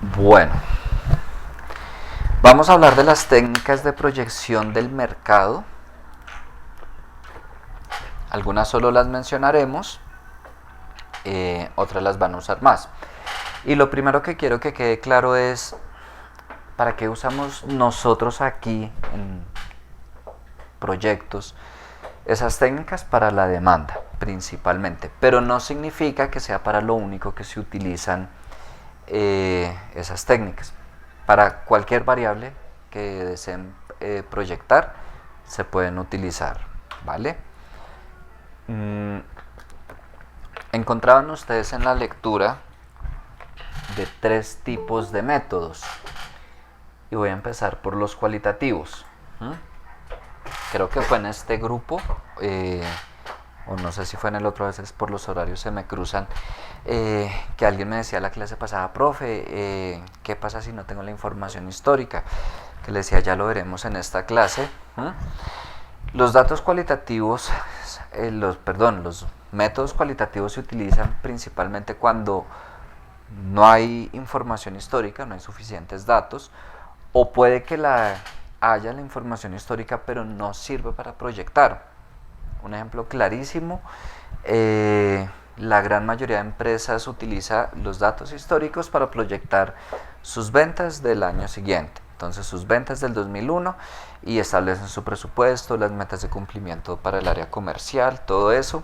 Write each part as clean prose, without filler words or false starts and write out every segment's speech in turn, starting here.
Bueno, vamos a hablar de las técnicas de proyección del mercado. Algunas solo las mencionaremos, otras las van a usar más. Y lo primero que quiero que quede claro es para qué usamos nosotros aquí en proyectos esas técnicas para la demanda principalmente, pero no significa que sea para lo único que se utilizan esas técnicas. Para cualquier variable que deseen proyectar se pueden utilizar, ¿vale? Encontraban ustedes en la lectura de 3 tipos de métodos y voy a empezar por los cualitativos. Creo que fue en este grupo, o no sé si fue en el otro, a veces por los horarios se me cruzan, que alguien me decía la clase pasada, profe, ¿qué pasa si no tengo la información histórica? Que le decía, ya lo veremos en esta clase. Los datos cualitativos, los métodos cualitativos se utilizan principalmente cuando no hay información histórica, no hay suficientes datos, o puede que haya la información histórica pero no sirve para proyectar. Un ejemplo clarísimo, la gran mayoría de empresas utiliza los datos históricos para proyectar sus ventas del año siguiente. Entonces sus ventas del 2001 y establecen su presupuesto, las metas de cumplimiento para el área comercial, todo eso.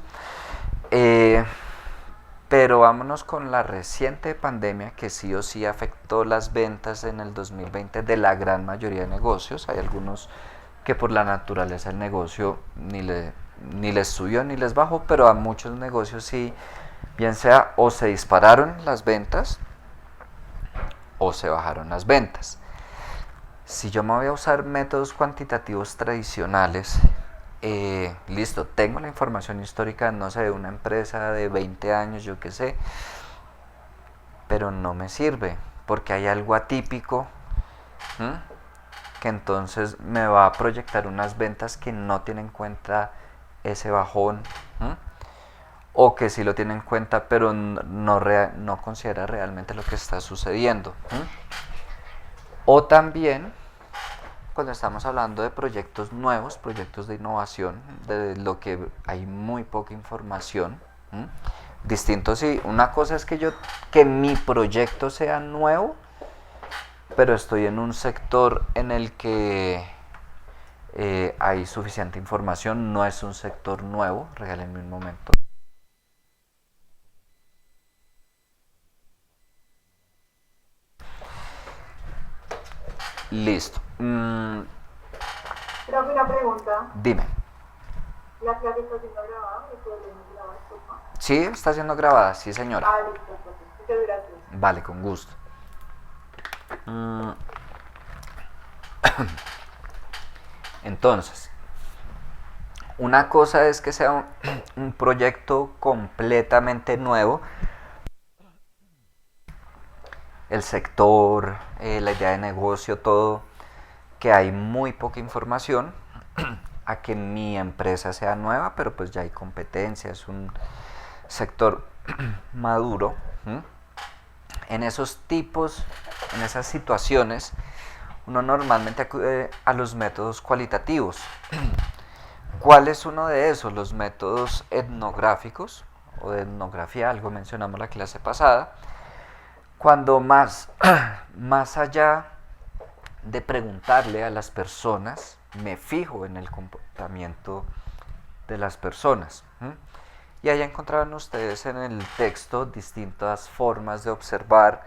Pero vámonos con la reciente pandemia que sí o sí afectó las ventas en el 2020 de la gran mayoría de negocios. Hay algunos que por la naturaleza del negocio ni les subió ni les bajó, pero a muchos negocios sí, bien sea o se dispararon las ventas o se bajaron las ventas. Si yo me voy a usar métodos cuantitativos tradicionales, listo, tengo la información histórica, no sé, de una empresa de 20 años, yo qué sé, pero no me sirve porque hay algo atípico, que entonces me va a proyectar unas ventas que no tienen en cuenta ese bajón, o que sí lo tiene en cuenta pero no considera realmente lo que está sucediendo. O también cuando estamos hablando de proyectos nuevos, proyectos de innovación, de lo que hay muy poca información. Distinto si una cosa es que mi proyecto sea nuevo, pero estoy en un sector en el que hay suficiente información, no es un sector nuevo. Regálenme un momento. Listo. Profe, una pregunta. Dime. ¿La clase está siendo grabada? ¿Me podemos grabar, por favor? Sí, está siendo grabada, sí señora. Ah, listo, profe. Muchas gracias. Vale, con gusto. Entonces, una cosa es que sea un proyecto completamente nuevo, el sector, la idea de negocio, todo, que hay muy poca información, a que mi empresa sea nueva, pero pues ya hay competencia, es un sector maduro. En esos tipos, en esas situaciones, uno normalmente acude a los métodos cualitativos. ¿Cuál es uno de esos? Los métodos etnográficos o de etnografía, algo mencionamos la clase pasada. Cuando más allá de preguntarle a las personas, me fijo en el comportamiento de las personas. Y ahí encontraban ustedes en el texto distintas formas de observar,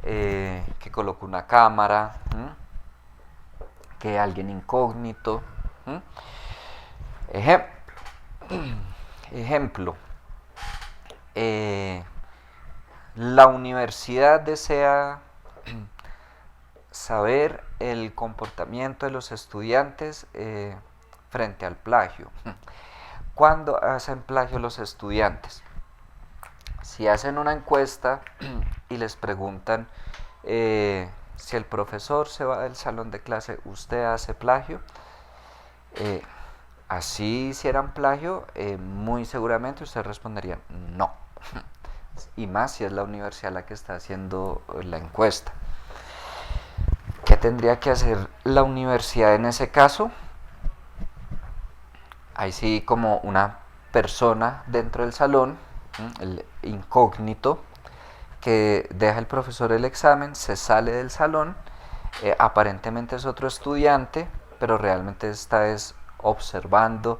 que coloco una cámara, que alguien incógnito. Ejemplo, la universidad desea saber el comportamiento de los estudiantes frente al plagio. ¿Cuándo hacen plagio los estudiantes? Si hacen una encuesta y les preguntan, si el profesor se va del salón de clase, ¿usted hace plagio? Así hicieran plagio, muy seguramente ustedes responderían no. y más si es la universidad la que está haciendo la encuesta. ¿Qué tendría que hacer la universidad en ese caso? Ahí sí, como una persona dentro del salón, el incógnito, que deja el profesor el examen, se sale del salón, aparentemente es otro estudiante, pero realmente está es observando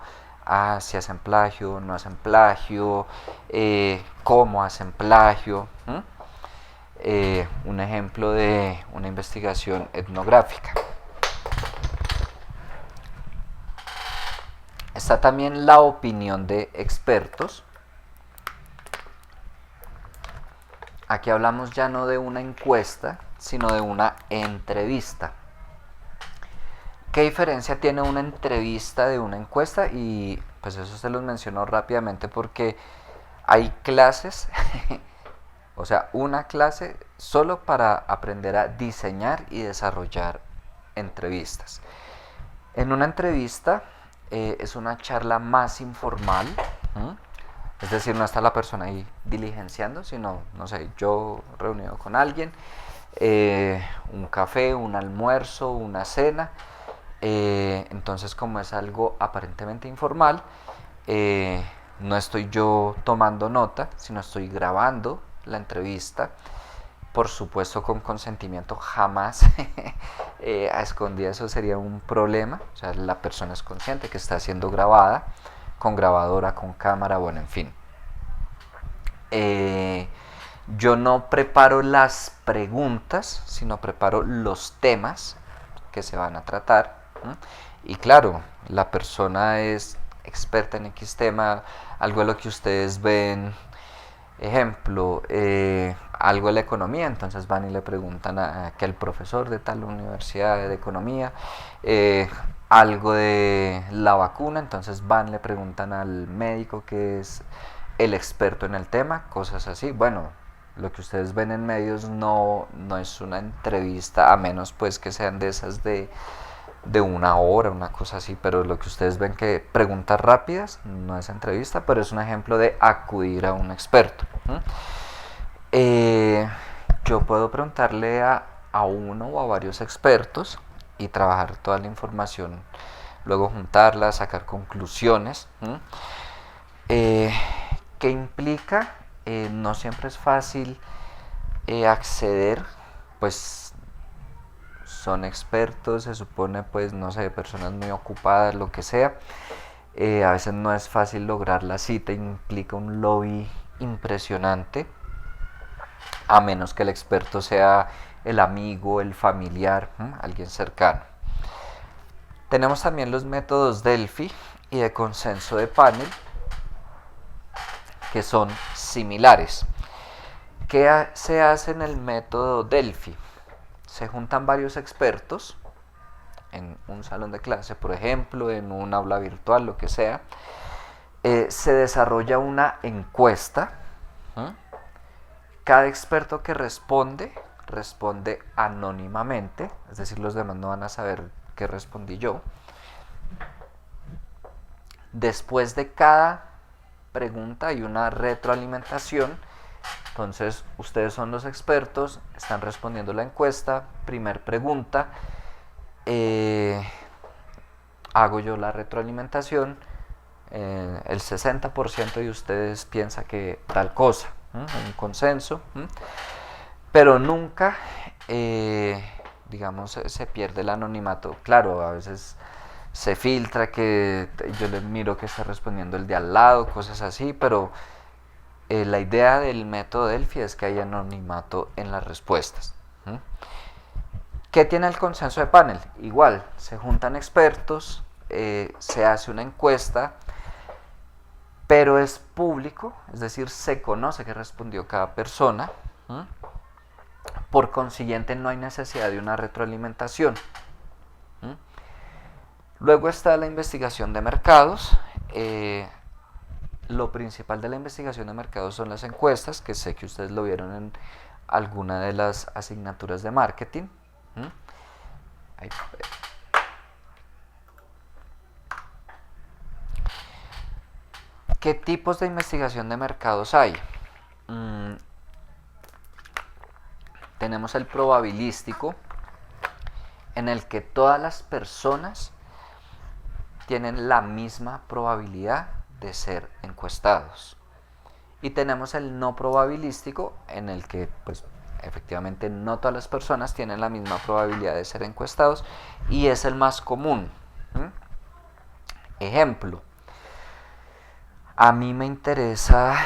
si hacen plagio, no hacen plagio, cómo hacen plagio. Un ejemplo de una investigación etnográfica. Está también la opinión de expertos. Aquí hablamos ya no de una encuesta, sino de una entrevista. ¿Qué diferencia tiene una entrevista de una encuesta? Y pues eso se los menciono rápidamente porque hay clases, o sea, una clase solo para aprender a diseñar y desarrollar entrevistas. En una entrevista es una charla más informal, es decir, no está la persona ahí diligenciando, sino, no sé, yo reunido con alguien, un café, un almuerzo, una cena. Entonces, como es algo aparentemente informal, no estoy yo tomando nota, sino estoy grabando la entrevista, por supuesto con consentimiento, jamás a escondidas, eso sería un problema. O sea, la persona es consciente que está siendo grabada, con grabadora, con cámara, bueno, en fin. Yo no preparo las preguntas, sino preparo los temas que se van a tratar. Y claro, la persona es experta en X tema, algo de lo que ustedes ven, ejemplo, algo de la economía, entonces van y le preguntan a que el profesor de tal universidad de economía, algo de la vacuna, entonces van y le preguntan al médico que es el experto en el tema, cosas así. Bueno, lo que ustedes ven en medios no es una entrevista, a menos pues que sean de esas de una hora, una cosa así, pero lo que ustedes ven que preguntas rápidas no es entrevista, pero es un ejemplo de acudir a un experto. Yo puedo preguntarle a uno o a varios expertos y trabajar toda la información, luego juntarla, sacar conclusiones. ¿Qué implica? No siempre es fácil acceder, pues son expertos, se supone, pues no sé, personas muy ocupadas, lo que sea. A veces no es fácil lograr la cita, implica un lobby impresionante, a menos que el experto sea el amigo, el familiar, alguien cercano. Tenemos también los métodos Delphi y de consenso de panel, que son similares. ¿Qué se hace en el método Delphi? Se juntan varios expertos en un salón de clase, por ejemplo, en un aula virtual, lo que sea. Se desarrolla una encuesta. Cada experto que responde anónimamente, es decir, los demás no van a saber qué respondí yo. Después de cada pregunta hay una retroalimentación. Entonces, ustedes son los expertos, están respondiendo la encuesta, primer pregunta, hago yo la retroalimentación, el 60% de ustedes piensa que tal cosa, hay un consenso, pero nunca, digamos, se pierde el anonimato. Claro, a veces se filtra que yo le miro que está respondiendo el de al lado, cosas así, pero la idea del método Delphi es que haya anonimato en las respuestas. ¿Qué tiene el consenso de panel? Igual, se juntan expertos, se hace una encuesta, pero es público, es decir, se conoce qué respondió cada persona. Por consiguiente, no hay necesidad de una retroalimentación. Luego está la investigación de mercados. Lo principal de la investigación de mercados son las encuestas, que sé que ustedes lo vieron en alguna de las asignaturas de marketing. Ahí. ¿Qué tipos de investigación de mercados hay? mm, tenemos el probabilístico, en el que todas las personas tienen la misma probabilidad de ser encuestados. Y tenemos el no probabilístico, en el que pues efectivamente no todas las personas tienen la misma probabilidad de ser encuestados, y es el más común. Ejemplo, a mí me interesa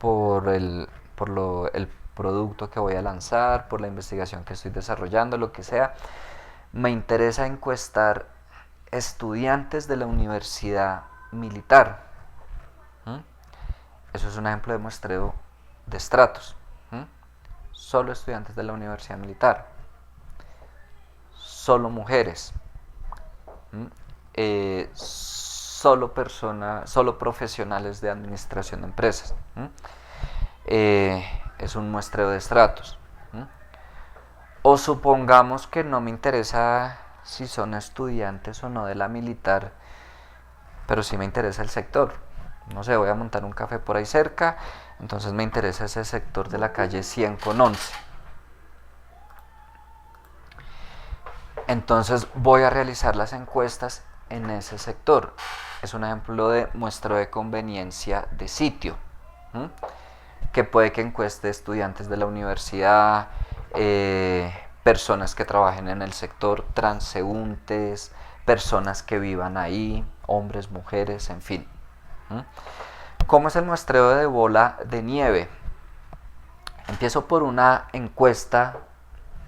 el producto que voy a lanzar, por la investigación que estoy desarrollando, lo que sea. Me interesa encuestar estudiantes de la universidad militar. Eso es un ejemplo de muestreo de estratos. Solo estudiantes de la universidad militar. Solo mujeres. Solo profesionales de administración de empresas. Es un muestreo de estratos. O supongamos que no me interesa si son estudiantes o no de la militar, pero sí me interesa el sector. No sé, voy a montar un café por ahí cerca, entonces me interesa ese sector de la calle 100 con 11. Entonces voy a realizar las encuestas en ese sector. Es un ejemplo de muestreo de conveniencia de sitio, que puede que encueste estudiantes de la universidad, personas que trabajen en el sector, transeúntes, personas que vivan ahí, hombres, mujeres, en fin. ¿Cómo es el muestreo de bola de nieve? Empiezo por una encuesta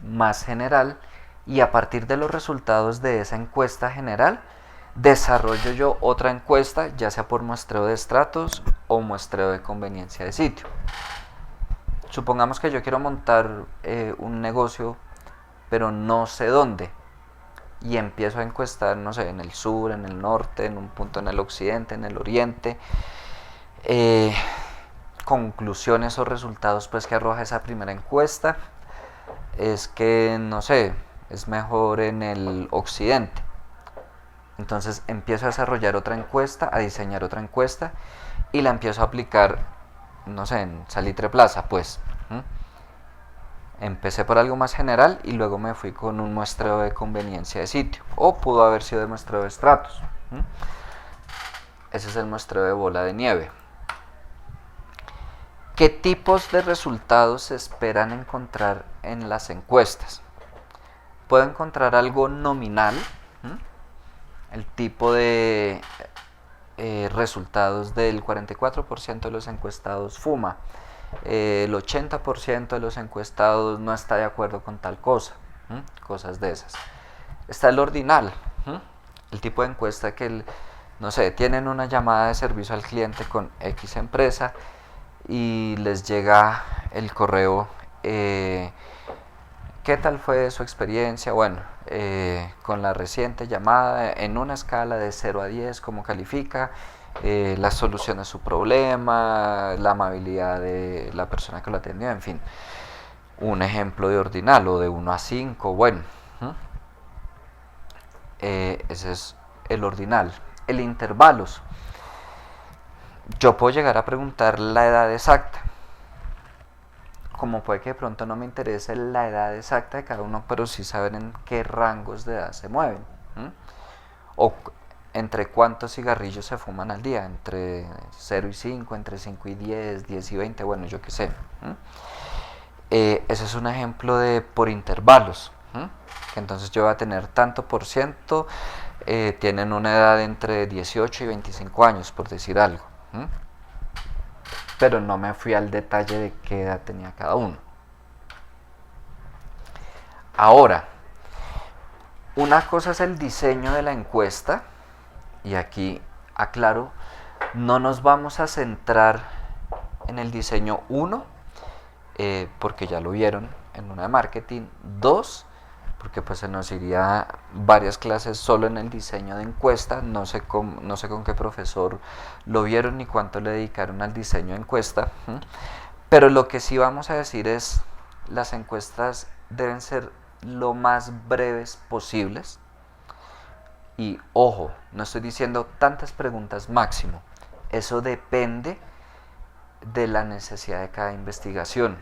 más general, y a partir de los resultados de esa encuesta general desarrollo yo otra encuesta, ya sea por muestreo de estratos o muestreo de conveniencia de sitio. Supongamos que yo quiero montar un negocio, pero no sé dónde, y empiezo a encuestar, no sé, en el sur, en el norte, en un punto en el occidente, en el oriente. Conclusiones o resultados pues que arroja esa primera encuesta es que, no sé, es mejor en el occidente. Entonces empiezo a desarrollar otra encuesta, a diseñar otra encuesta, y la empiezo a aplicar, no sé, en Salitre Plaza, pues. Empecé por algo más general y luego me fui con un muestreo de conveniencia de sitio, o pudo haber sido de muestreo de estratos. Ese es el muestreo de bola de nieve. ¿Qué tipos de resultados se esperan encontrar en las encuestas? Puedo encontrar algo nominal, el tipo de resultados del 44% de los encuestados fuma, el 80% de los encuestados no está de acuerdo con tal cosa, cosas de esas. Está el ordinal, el tipo de encuesta que, no sé, tienen una llamada de servicio al cliente con X empresa y les llega el correo, ¿qué tal fue su experiencia? Bueno, con la reciente llamada, en una escala de 0 a 10, ¿cómo califica? La solución de su problema, la amabilidad de la persona que lo atendió, en fin. Un ejemplo de ordinal, o de 1 a 5, bueno. Ese es el ordinal. El intervalos. Yo puedo llegar a preguntar la edad exacta. Como puede que de pronto no me interese la edad exacta de cada uno, pero sí saber en qué rangos de edad se mueven. O entre cuántos cigarrillos se fuman al día, entre 0 y 5, entre 5 y 10, 10 y 20, bueno, yo qué sé. Ese es un ejemplo de por intervalos. Entonces yo voy a tener tanto por ciento, tienen una edad entre 18 y 25 años, por decir algo. Pero no me fui al detalle de qué edad tenía cada uno. Ahora, una cosa es el diseño de la encuesta, y aquí aclaro, no nos vamos a centrar en el diseño 1, porque ya lo vieron en una de marketing. 2, porque pues se nos iría varias clases solo en el diseño de encuesta. No sé con qué profesor lo vieron ni cuánto le dedicaron al diseño de encuesta. Pero lo que sí vamos a decir es, las encuestas deben ser lo más breves posibles. Y ojo, no estoy diciendo tantas preguntas máximo. Eso depende de la necesidad de cada investigación.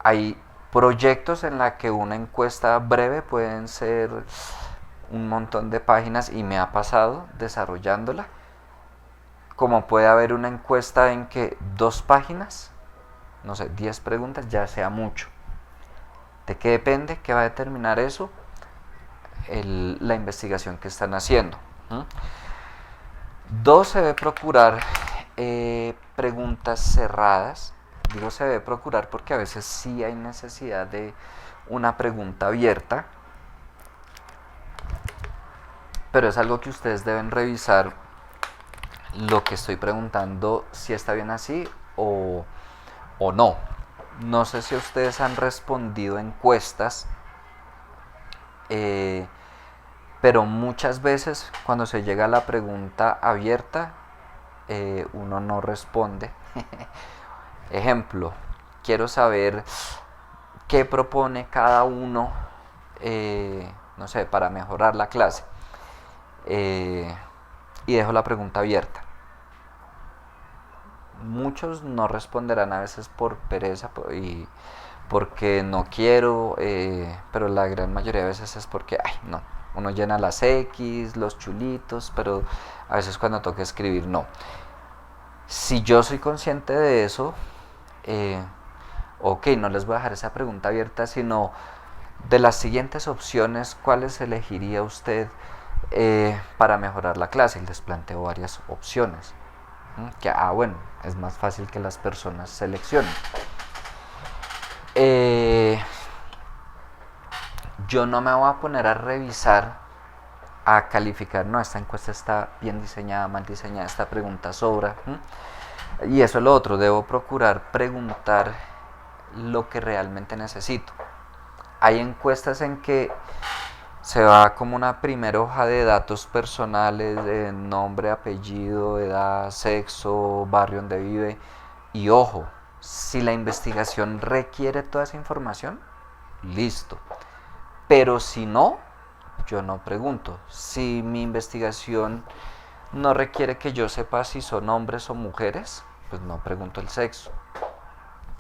Hay proyectos en la que una encuesta breve pueden ser un montón de páginas y me ha pasado desarrollándola, como puede haber una encuesta en que 2 páginas, no sé, 10 preguntas ya sea mucho. ¿De qué depende? ¿Qué va a determinar eso? La investigación que están haciendo. 2, se debe procurar preguntas cerradas. Digo se debe procurar porque a veces sí hay necesidad de una pregunta abierta, pero es algo que ustedes deben revisar lo que estoy preguntando, si está bien así o no. No sé si ustedes han respondido encuestas, pero muchas veces cuando se llega a la pregunta abierta, uno no responde. Ejemplo, quiero saber qué propone cada uno, no sé, para mejorar la clase. Y dejo la pregunta abierta. Muchos no responderán a veces por pereza y porque no quiero, pero la gran mayoría de veces es porque, ay, no, uno llena las X, los chulitos, pero a veces cuando toca escribir, no. Si yo soy consciente de eso, ok, no les voy a dejar esa pregunta abierta, sino de las siguientes opciones, ¿cuáles elegiría usted para mejorar la clase? Y les planteo varias opciones. Que, bueno, es más fácil que las personas seleccionen. Yo no me voy a poner a revisar, a calificar, no, esta encuesta está bien diseñada, mal diseñada, esta pregunta sobra. Y eso es lo otro, debo procurar preguntar lo que realmente necesito. Hay encuestas en que se va como una primera hoja de datos personales, de nombre, apellido, edad, sexo, barrio donde vive. Y ojo, si la investigación requiere toda esa información, listo. Pero si no, yo no pregunto. Si mi investigación no requiere que yo sepa si son hombres o mujeres, pues no pregunto el sexo.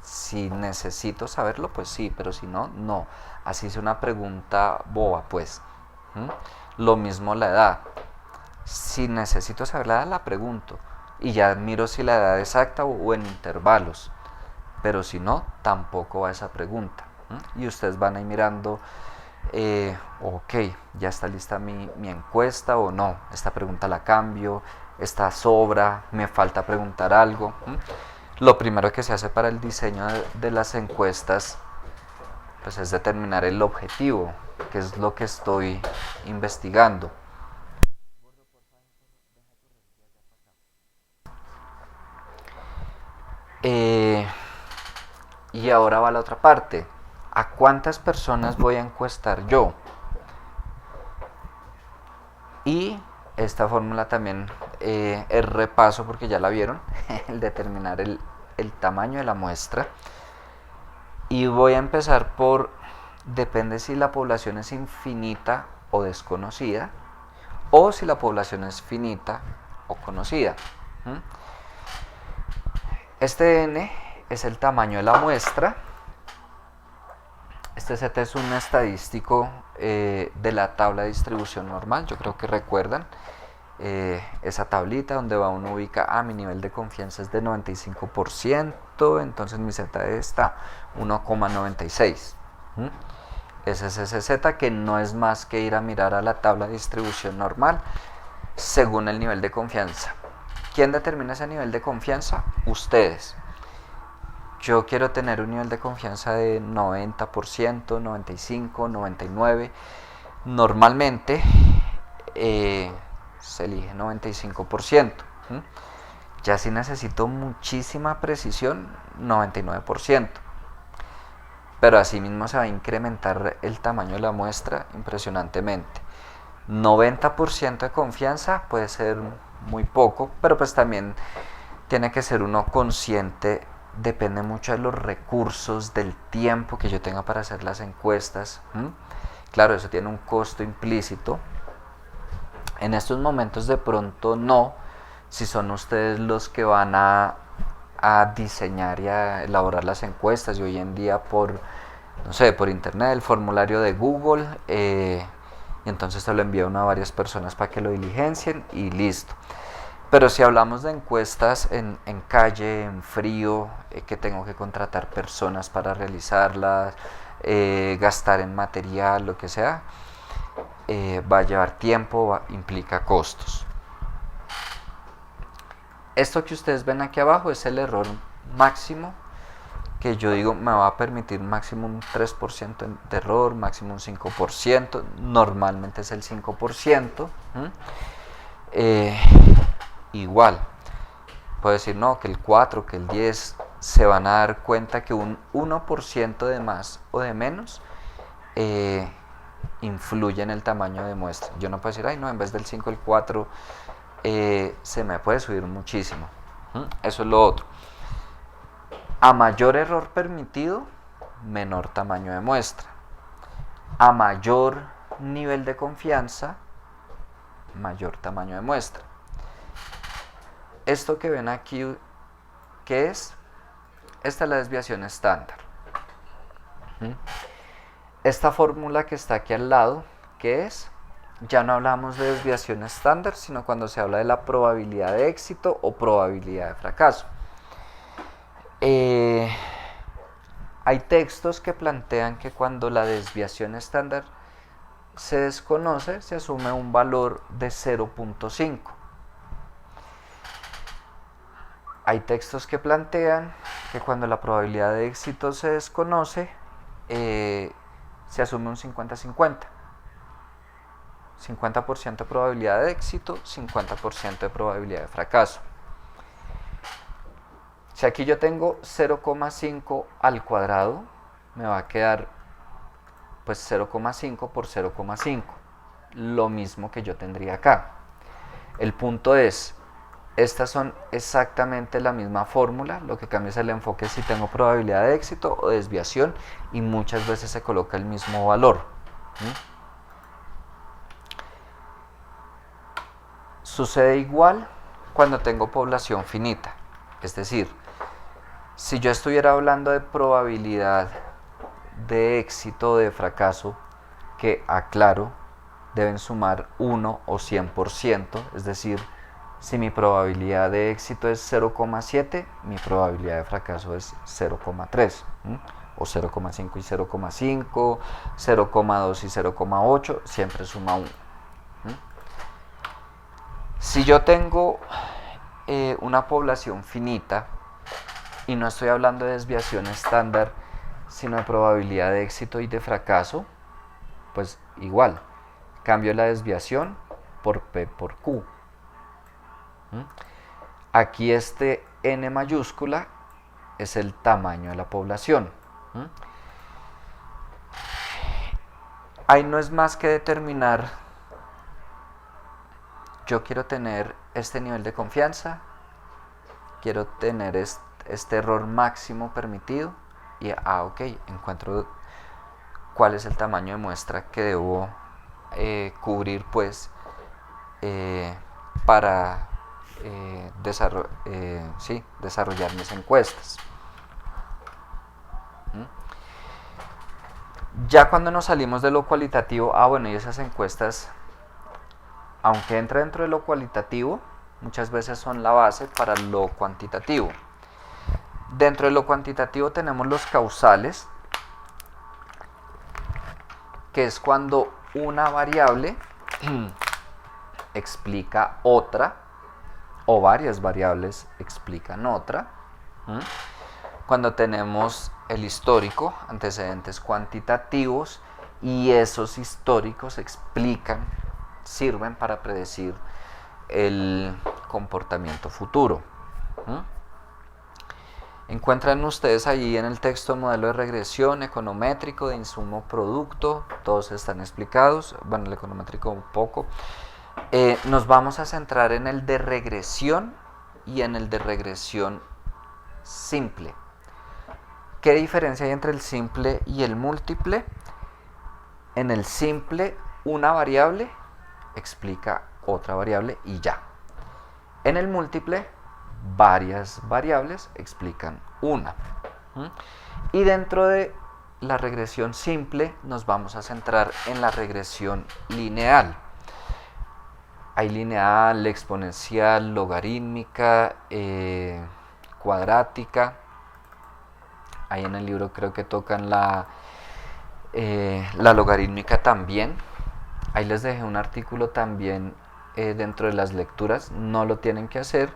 Si necesito saberlo, pues sí, pero si no, no. Así es una pregunta boba, pues. Lo mismo la edad. Si necesito saber la edad, la pregunto. Y ya miro si la edad es exacta o en intervalos. Pero si no, tampoco va esa pregunta. Y ustedes van a ir mirando, ok, ya está lista mi encuesta o no. Esta pregunta la cambio, esta sobra, me falta preguntar algo. Lo primero que se hace para el diseño de las encuestas, pues es determinar el objetivo, que es lo que estoy investigando. Y ahora va la otra parte. ¿A cuántas personas voy a encuestar yo? Y esta fórmula también es repaso porque ya la vieron, el determinar el tamaño de la muestra. Y voy a empezar por, depende si la población es infinita o desconocida, o si la población es finita o conocida. Este n es el tamaño de la muestra. Este Z es un estadístico de la tabla de distribución normal. Yo creo que recuerdan esa tablita donde va uno ubica, mi nivel de confianza es de 95%, entonces mi Z está 1,96. Ese es ese Z, que no es más que ir a mirar a la tabla de distribución normal según el nivel de confianza. ¿Quién determina ese nivel de confianza? Ustedes. Yo quiero tener un nivel de confianza de 90%, 95, 99. Normalmente se elige 95%. Ya si necesito muchísima precisión, 99%. Pero asimismo se va a incrementar el tamaño de la muestra impresionantemente. 90% de confianza puede ser muy poco, pero pues también tiene que ser uno consciente. Depende mucho de los recursos, del tiempo que yo tenga para hacer las encuestas. Claro, eso tiene un costo implícito. En estos momentos de pronto no, si son ustedes los que van a a diseñar y a elaborar las encuestas, y hoy en día por, no sé, por internet, el formulario de Google, y entonces se lo envía uno a varias personas para que lo diligencien y listo. Pero si hablamos de encuestas en calle, en frío, que tengo que contratar personas para realizarlas, gastar en material, lo que sea, va a llevar tiempo, implica costos. Esto que ustedes ven aquí abajo es el error máximo, que yo digo me va a permitir máximo un 3% de error, máximo un 5%, normalmente es el 5%. Igual, puedo decir no, que el 4, que el 10, se van a dar cuenta que un 1% de más o de menos influye en el tamaño de muestra. Yo no puedo decir, ay no, en vez del 5 el 4, se me puede subir muchísimo. Eso es lo otro. A mayor error permitido, menor tamaño de muestra. A mayor nivel de confianza, mayor tamaño de muestra. Esto que ven aquí, ¿qué es? Esta es la desviación estándar. Esta fórmula que está aquí al lado, ¿qué es? Ya no hablamos de desviación estándar, sino cuando se habla de la probabilidad de éxito o probabilidad de fracaso. Hay textos que plantean que cuando la desviación estándar se desconoce, se asume un valor de 0.5. Hay textos que plantean que cuando la probabilidad de éxito se desconoce, se asume un 50-50. 50% de probabilidad de éxito, 50% de probabilidad de fracaso. Si aquí yo tengo 0,5 al cuadrado, me va a quedar pues 0,5 por 0,5. Lo mismo que yo tendría acá. El punto es, estas son exactamente la misma fórmula, lo que cambia es el enfoque si tengo probabilidad de éxito o desviación, y muchas veces se coloca el mismo valor. Sucede igual cuando tengo población finita, es decir, si yo estuviera hablando de probabilidad de éxito o de fracaso, que aclaro, deben sumar 1 o 100%, es decir, si mi probabilidad de éxito es 0,7, mi probabilidad de fracaso es 0,3, o 0,5 y 0,5, 0,2 y 0,8, siempre suma 1. Si yo tengo una población finita, y no estoy hablando de desviación estándar, sino de probabilidad de éxito y de fracaso, pues igual, cambio la desviación por P por Q. Aquí este N mayúscula es el tamaño de la población. Ahí no es más que determinar, yo quiero tener este nivel de confianza, quiero tener este error máximo permitido, y ok, encuentro cuál es el tamaño de muestra que debo cubrir pues para desarrollar mis encuestas. Ya cuando nos salimos de lo cualitativo, bueno, y esas encuestas, aunque entra dentro de lo cualitativo, muchas veces son la base para lo cuantitativo. Dentro de lo cuantitativo tenemos los causales, que es cuando una variable explica otra, o varias variables explican otra. Cuando tenemos el histórico, antecedentes cuantitativos, y esos históricos sirven para predecir el comportamiento futuro. Encuentran ustedes allí en el texto el modelo de regresión, econométrico, de insumo producto, todos están explicados, bueno, el econométrico un poco. Nos vamos a centrar en el de regresión y en el de regresión simple. ¿Qué diferencia hay entre el simple y el múltiple? En el simple, una variable explica otra variable y ya. En el múltiple, varias variables explican una. Y dentro de la regresión simple nos vamos a centrar en la regresión lineal. Hay lineal, exponencial, logarítmica, cuadrática. Ahí en el libro creo que tocan la logarítmica también. Ahí les dejé un artículo también dentro de las lecturas, no lo tienen que hacer.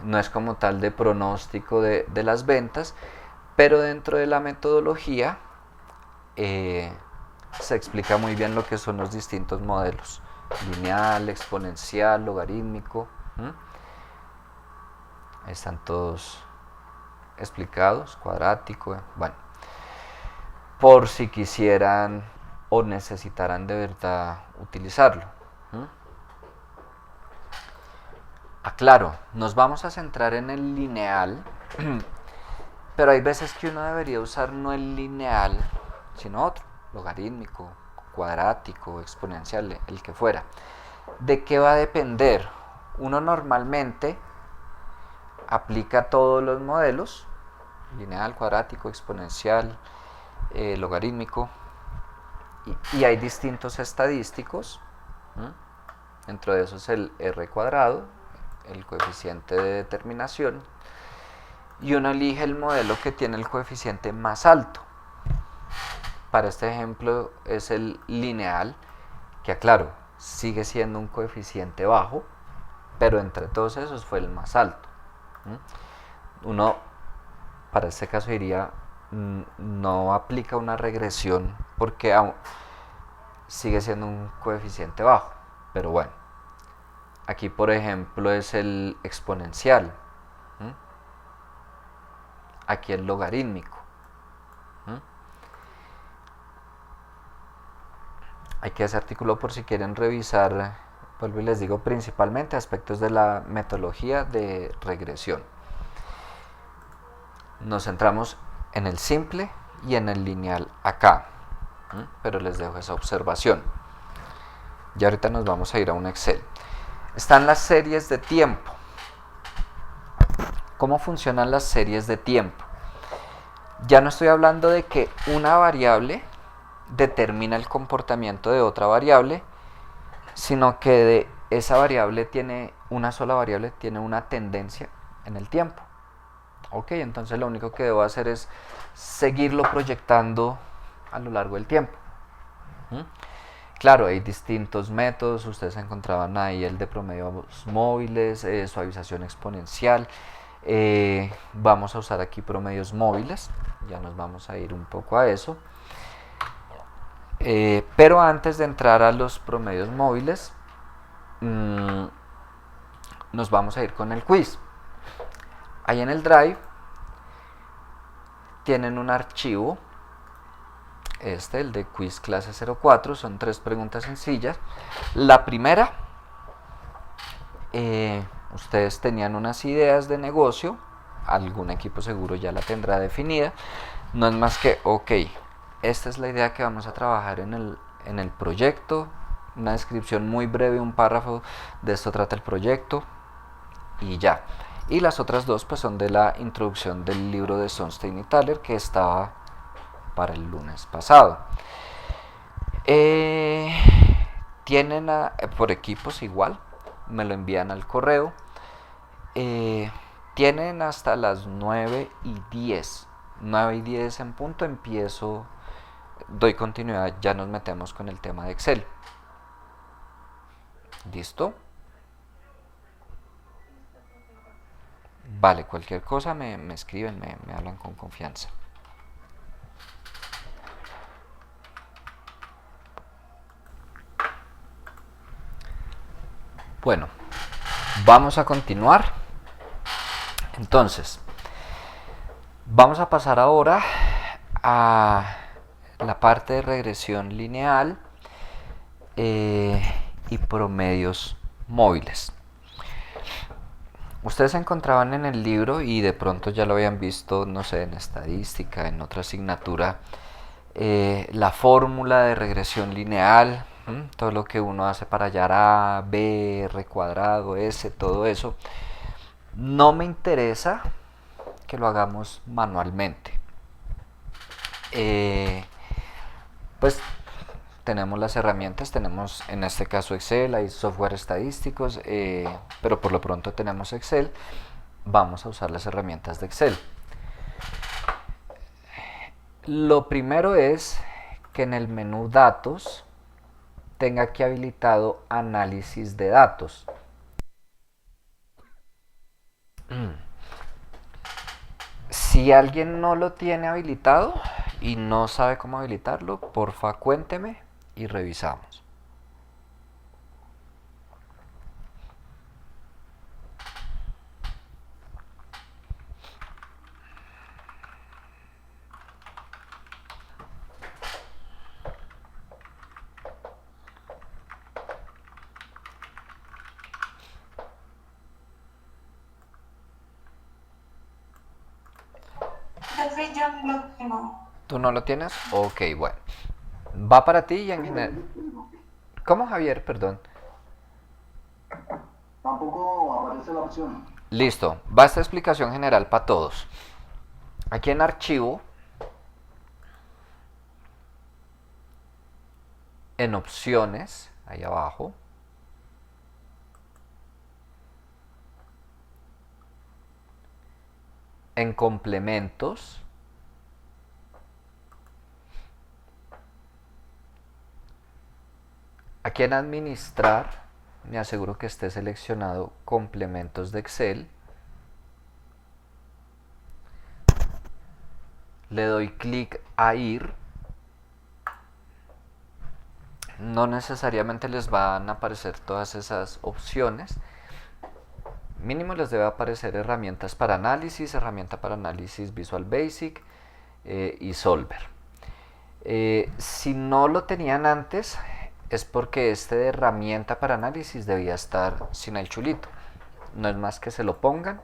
No es como tal de pronóstico de las ventas, pero dentro de la metodología se explica muy bien lo que son los distintos modelos: lineal, exponencial, logarítmico. Están todos explicados, cuadrático. Bueno, por si quisieran o necesitaran de verdad utilizarlo. Aclaro, nos vamos a centrar en el lineal, pero hay veces que uno debería usar no el lineal, sino otro: logarítmico, cuadrático, exponencial, el que fuera. ¿De qué va a depender? Uno normalmente aplica todos los modelos: lineal, cuadrático, exponencial, logarítmico, y hay distintos estadísticos. Dentro de eso es el R cuadrado, el coeficiente de determinación, y uno elige el modelo que tiene el coeficiente más alto. Para este ejemplo es el lineal, que aclaro, sigue siendo un coeficiente bajo, pero entre todos esos fue el más alto. Uno, para este caso, diría, no aplica una regresión porque sigue siendo un coeficiente bajo, pero bueno. Aquí, por ejemplo, es el exponencial. Aquí el logarítmico. Aquí ese artículo, por si quieren revisar, vuelvo y les digo, principalmente aspectos de la metodología de regresión. Nos centramos en el simple y en el lineal acá, pero les dejo esa observación. Y ahorita nos vamos a ir a un Excel. Están las series de tiempo. ¿Cómo funcionan las series de tiempo? Ya no estoy hablando de que una variable determina el comportamiento de otra variable, sino que de esa variable una sola variable tiene una tendencia en el tiempo. Ok, entonces lo único que debo hacer es seguirlo proyectando a lo largo del tiempo. Claro, hay distintos métodos. Ustedes encontraban ahí el de promedios móviles, suavización exponencial. Vamos a usar aquí promedios móviles, ya nos vamos a ir un poco a eso. Pero antes de entrar a los promedios móviles, nos vamos a ir con el quiz. Ahí en el Drive tienen un archivo, el de quiz clase 04, son 3 preguntas sencillas. La primera, ustedes tenían unas ideas de negocio, algún equipo seguro ya la tendrá definida. No es más que, ok, esta es la idea que vamos a trabajar en el proyecto, una descripción muy breve, un párrafo: de esto trata el proyecto, y ya. Y las otras 2 pues son de la introducción del libro de Sonstein y Thaler, que estaba para el lunes pasado. Tienen por equipos igual, me lo envían al correo. Tienen hasta las 9:10. 9:10 en punto empiezo, doy continuidad, ya nos metemos con el tema de Excel. ¿Listo? Vale, cualquier cosa me escriben, me hablan con confianza. Bueno, vamos a continuar. Entonces, vamos a pasar ahora a la parte de regresión lineal y promedios móviles. Ustedes se encontraban en el libro, y de pronto ya lo habían visto, no sé, en estadística, en otra asignatura, la fórmula de regresión lineal. todo lo que uno hace para hallar A, B, R cuadrado, S, todo eso, no me interesa que lo hagamos manualmente. Pues tenemos las herramientas, tenemos en este caso Excel, hay software estadísticos, pero por lo pronto tenemos Excel. Vamos a usar las herramientas de Excel. Lo primero es que en el menú datos tenga aquí habilitado análisis de datos. Si alguien no lo tiene habilitado y no sabe cómo habilitarlo, porfa cuénteme y revisamos. Entonces yo no lo tengo. ¿Tú no lo tienes? Ok, bueno. Va para ti y en general. ¿Cómo, Javier? Perdón. Tampoco aparece la opción. Listo. Va esta explicación general para todos. Aquí en archivo, en opciones, ahí abajo, en complementos, aquí en administrar, me aseguro que esté seleccionado complementos de Excel. Le doy clic a ir. No necesariamente les van a aparecer todas esas opciones. Mínimo les debe aparecer herramientas para análisis, herramienta para análisis Visual Basic y Solver. Si no lo tenían antes, es porque este de herramienta para análisis debía estar sin el chulito. No es más que se lo pongan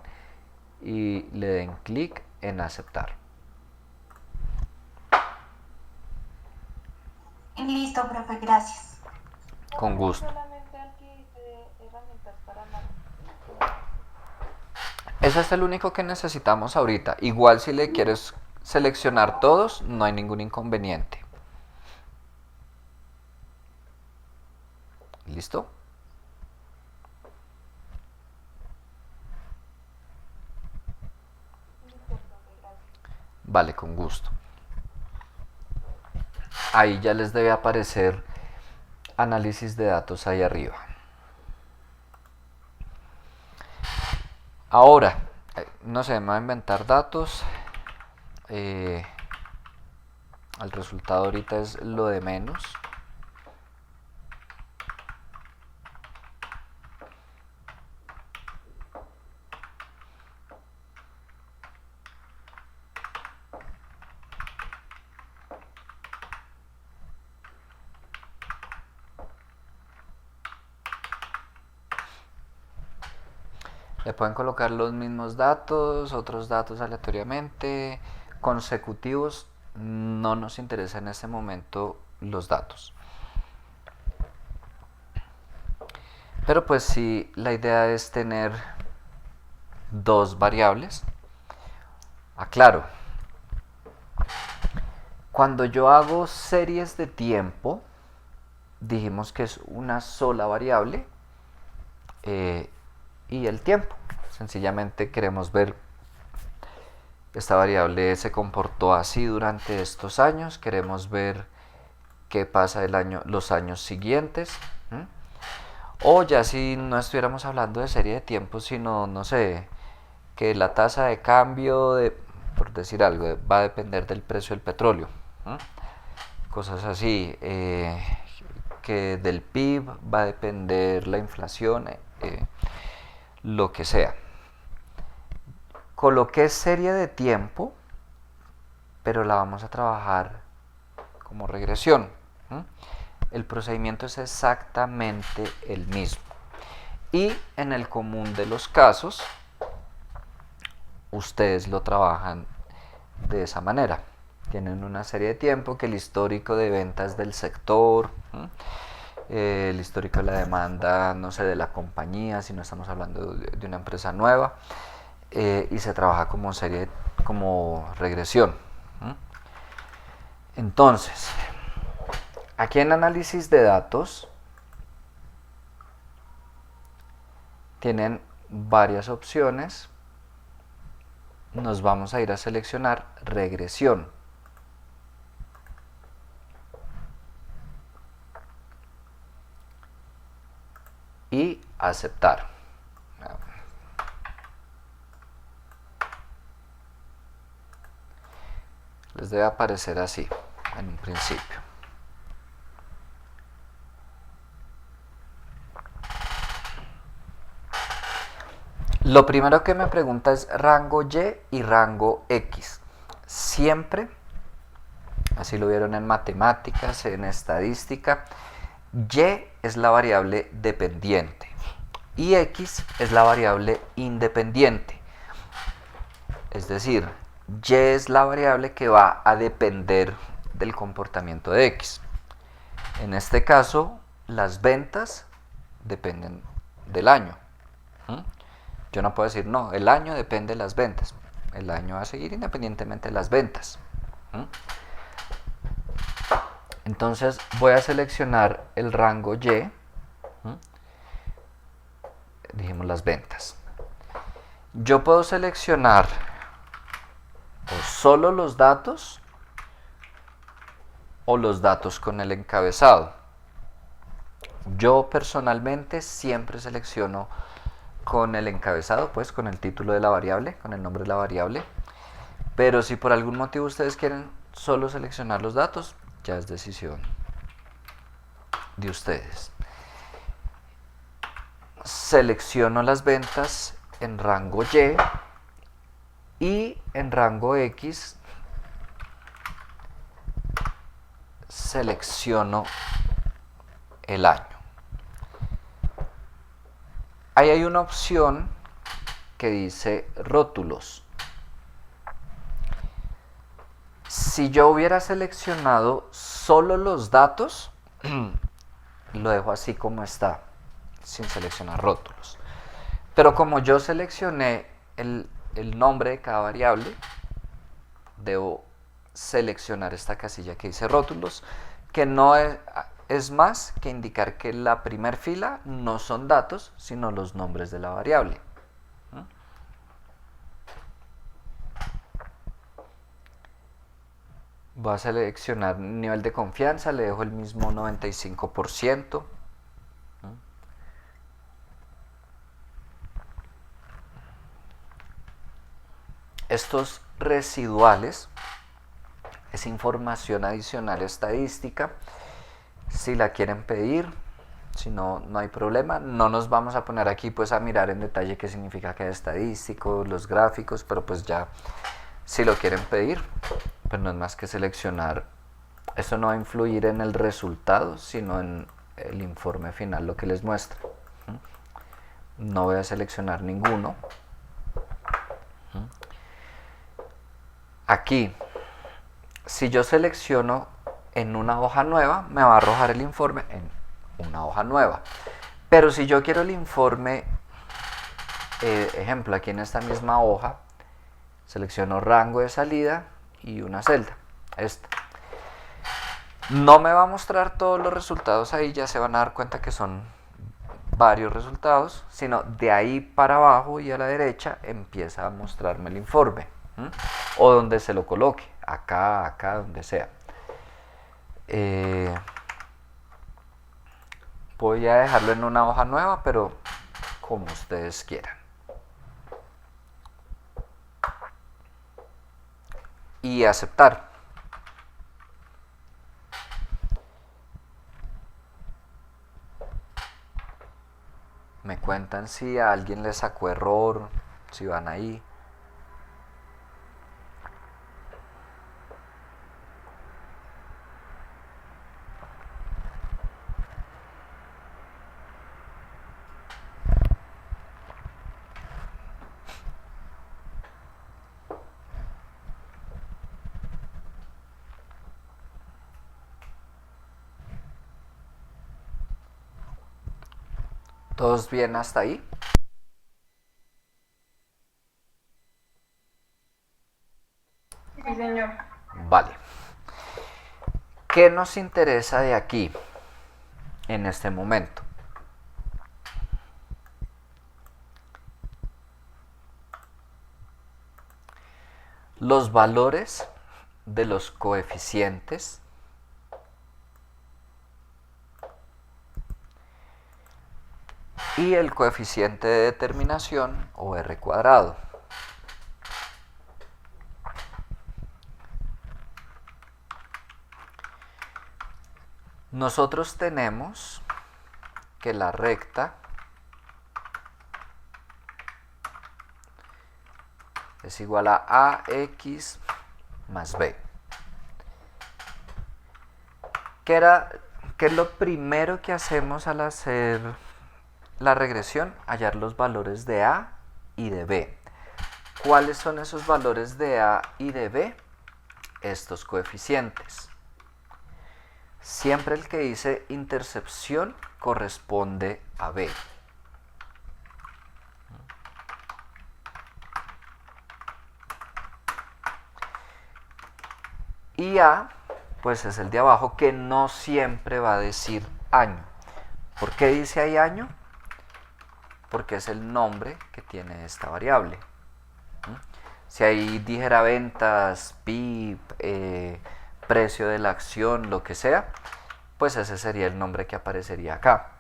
y le den clic en aceptar. Listo, profe, gracias. Con gusto. Solamente al que dice herramientas para análisis. Ese es el único que necesitamos ahorita. Igual si le quieres seleccionar todos, no hay ningún inconveniente. ¿Listo? Listo, profe, gracias. Vale, con gusto. Ahí ya les debe aparecer análisis de datos ahí arriba. Ahora, no sé, me voy a inventar datos. El resultado ahorita es lo de menos. Le pueden colocar los mismos datos, otros datos aleatoriamente, consecutivos. No nos interesa en este momento los datos. Pero pues sí, la idea es tener dos variables. Aclaro. Cuando yo hago series de tiempo, dijimos que es una sola variable y el tiempo. Sencillamente queremos ver esta variable se comportó así durante estos años, queremos ver qué pasa los años siguientes. O ya si no estuviéramos hablando de serie de tiempo, sino, no sé, que la tasa de cambio, por decir algo, va a depender del precio del petróleo. Cosas así, que del PIB va a depender la inflación, lo que sea. Coloqué serie de tiempo, pero la vamos a trabajar como regresión. El procedimiento es exactamente el mismo. Y en el común de los casos, ustedes lo trabajan de esa manera. Tienen una serie de tiempo, que el histórico de ventas del sector, el histórico de la demanda, no sé, de la compañía, si no estamos hablando de una empresa nueva, y se trabaja como serie, como regresión. Entonces, aquí en análisis de datos tienen varias opciones. Nos vamos a ir a seleccionar regresión. Y aceptar. Les debe aparecer así en un principio. Lo primero que me pregunta es rango Y y rango X. Siempre, así lo vieron en matemáticas, en estadística, Y es la variable dependiente y X es la variable independiente. Es decir, Y es la variable que va a depender del comportamiento de X. En este caso, las ventas dependen del año. Yo no puedo decir, no, el año depende de las ventas. El año va a seguir independientemente de las ventas. Entonces voy a seleccionar el rango Y. Dijimos las ventas. Yo puedo seleccionar o solo los datos o los datos con el encabezado. Yo personalmente siempre selecciono con el encabezado, pues con el título de la variable, con el nombre de la variable. Pero si por algún motivo ustedes quieren solo seleccionar los datos, ya es decisión de ustedes. Selecciono las ventas en rango y en rango X selecciono el año. Ahí hay una opción que dice rótulos. Si yo hubiera seleccionado solo los datos, lo dejo así como está, sin seleccionar rótulos. Pero como yo seleccioné el nombre de cada variable, debo seleccionar esta casilla que dice rótulos, que no es más que indicar que la primera fila no son datos, sino los nombres de la variable. Voy a seleccionar nivel de confianza, le dejo el mismo 95%. Estos residuales es información adicional estadística. Si la quieren pedir, si no, no hay problema. No nos vamos a poner aquí pues a mirar en detalle qué significa cada estadístico, los gráficos, pero pues ya si lo quieren pedir, pues no es más que seleccionar. Esto no va a influir en el resultado, sino en el informe final, lo que les muestra. No voy a seleccionar ninguno. Aquí, si yo selecciono en una hoja nueva, me va a arrojar el informe en una hoja nueva. Pero si yo quiero el informe, ejemplo, aquí en esta misma hoja, selecciono rango de salida y una celda, esta. No me va a mostrar todos los resultados ahí, ya se van a dar cuenta que son varios resultados, sino de ahí para abajo y a la derecha empieza a mostrarme el informe. O donde se lo coloque, acá, donde sea. Voy a dejarlo en una hoja nueva, pero como ustedes quieran. Y aceptar. Me cuentan si a alguien le sacó error, si van ahí. ¿Todos bien hasta ahí? Sí, señor. Vale. ¿Qué nos interesa de aquí en este momento? Los valores de los coeficientes y el coeficiente de determinación o R cuadrado. Nosotros tenemos que la recta es igual a AX más B. ¿Qué es lo primero que hacemos al hacer la regresión? Hallar los valores de A y de B. ¿Cuáles son esos valores de A y de B? Estos coeficientes. Siempre el que dice intercepción corresponde a B. Y A, pues es el de abajo, que no siempre va a decir año. ¿Por qué dice ahí año? Porque es el nombre que tiene esta variable. Si ahí dijera ventas, PIB, precio de la acción, lo que sea, pues ese sería el nombre que aparecería acá.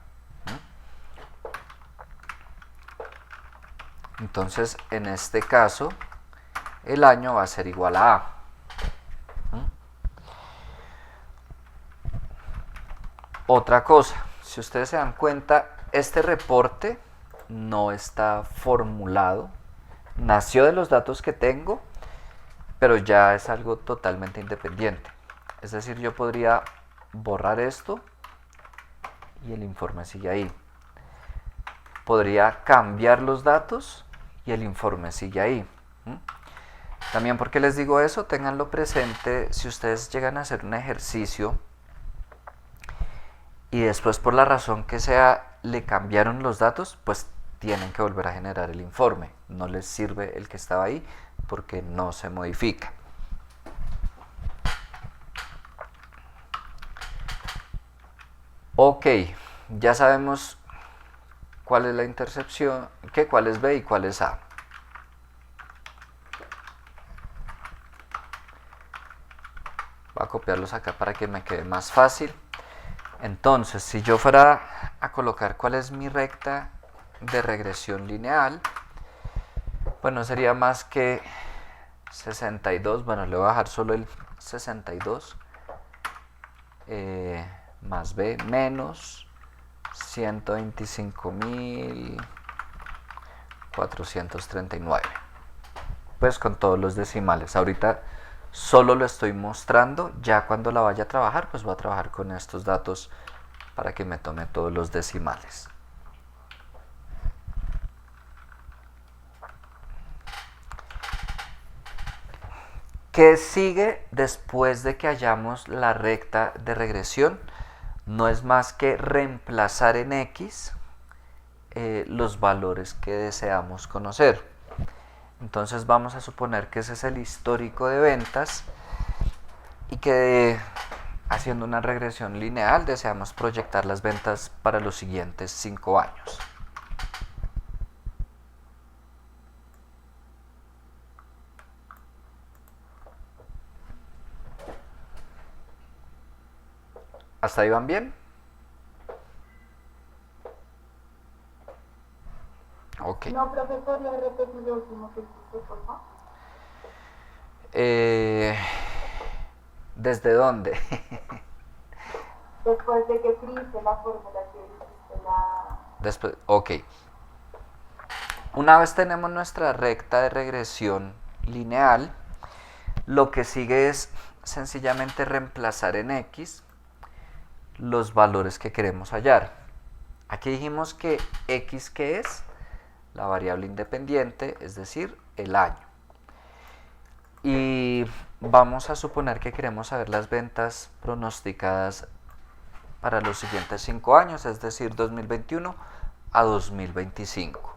Entonces, en este caso, el año va a ser igual a A. Otra cosa, si ustedes se dan cuenta, este reporte no está formulado, nació de los datos que tengo, pero ya es algo totalmente independiente. Es decir, yo podría borrar esto y el informe sigue ahí. Podría cambiar los datos y el informe sigue ahí. También, porque les digo eso, ténganlo presente si ustedes llegan a hacer un ejercicio y después, por la razón que sea, le cambiaron los datos, pues tienen que volver a generar el informe. No les sirve el que estaba ahí porque no se modifica. Ok, ya sabemos cuál es la intercepción, cuál es B y cuál es A. Voy a copiarlos acá para que me quede más fácil. Entonces, si yo fuera a colocar cuál es mi recta de regresión lineal, bueno, sería más que 62, bueno, le voy a bajar solo el 62, más B menos 125.439, pues con todos los decimales. Ahorita solo lo estoy mostrando, ya cuando la vaya a trabajar, pues voy a trabajar con estos datos para que me tome todos los decimales. ¿Qué sigue después de que hayamos la recta de regresión? No es más que reemplazar en X los valores que deseamos conocer. Entonces vamos a suponer que ese es el histórico de ventas y que haciendo una regresión lineal deseamos proyectar las ventas para los siguientes 5 años. ¿Hasta ahí van bien? Ok. No, profesor, ¿le repetí lo último que hiciste, por favor? ¿Desde dónde? Después de que escribiste la fórmula que hiciste Después, ok. Una vez tenemos nuestra recta de regresión lineal, lo que sigue es sencillamente reemplazar en X los valores que queremos hallar. Aquí dijimos que X, ¿qué es? La variable independiente, es decir, el año. Y vamos a suponer que queremos saber las ventas pronosticadas para los siguientes 5 años, es decir, 2021 a 2025.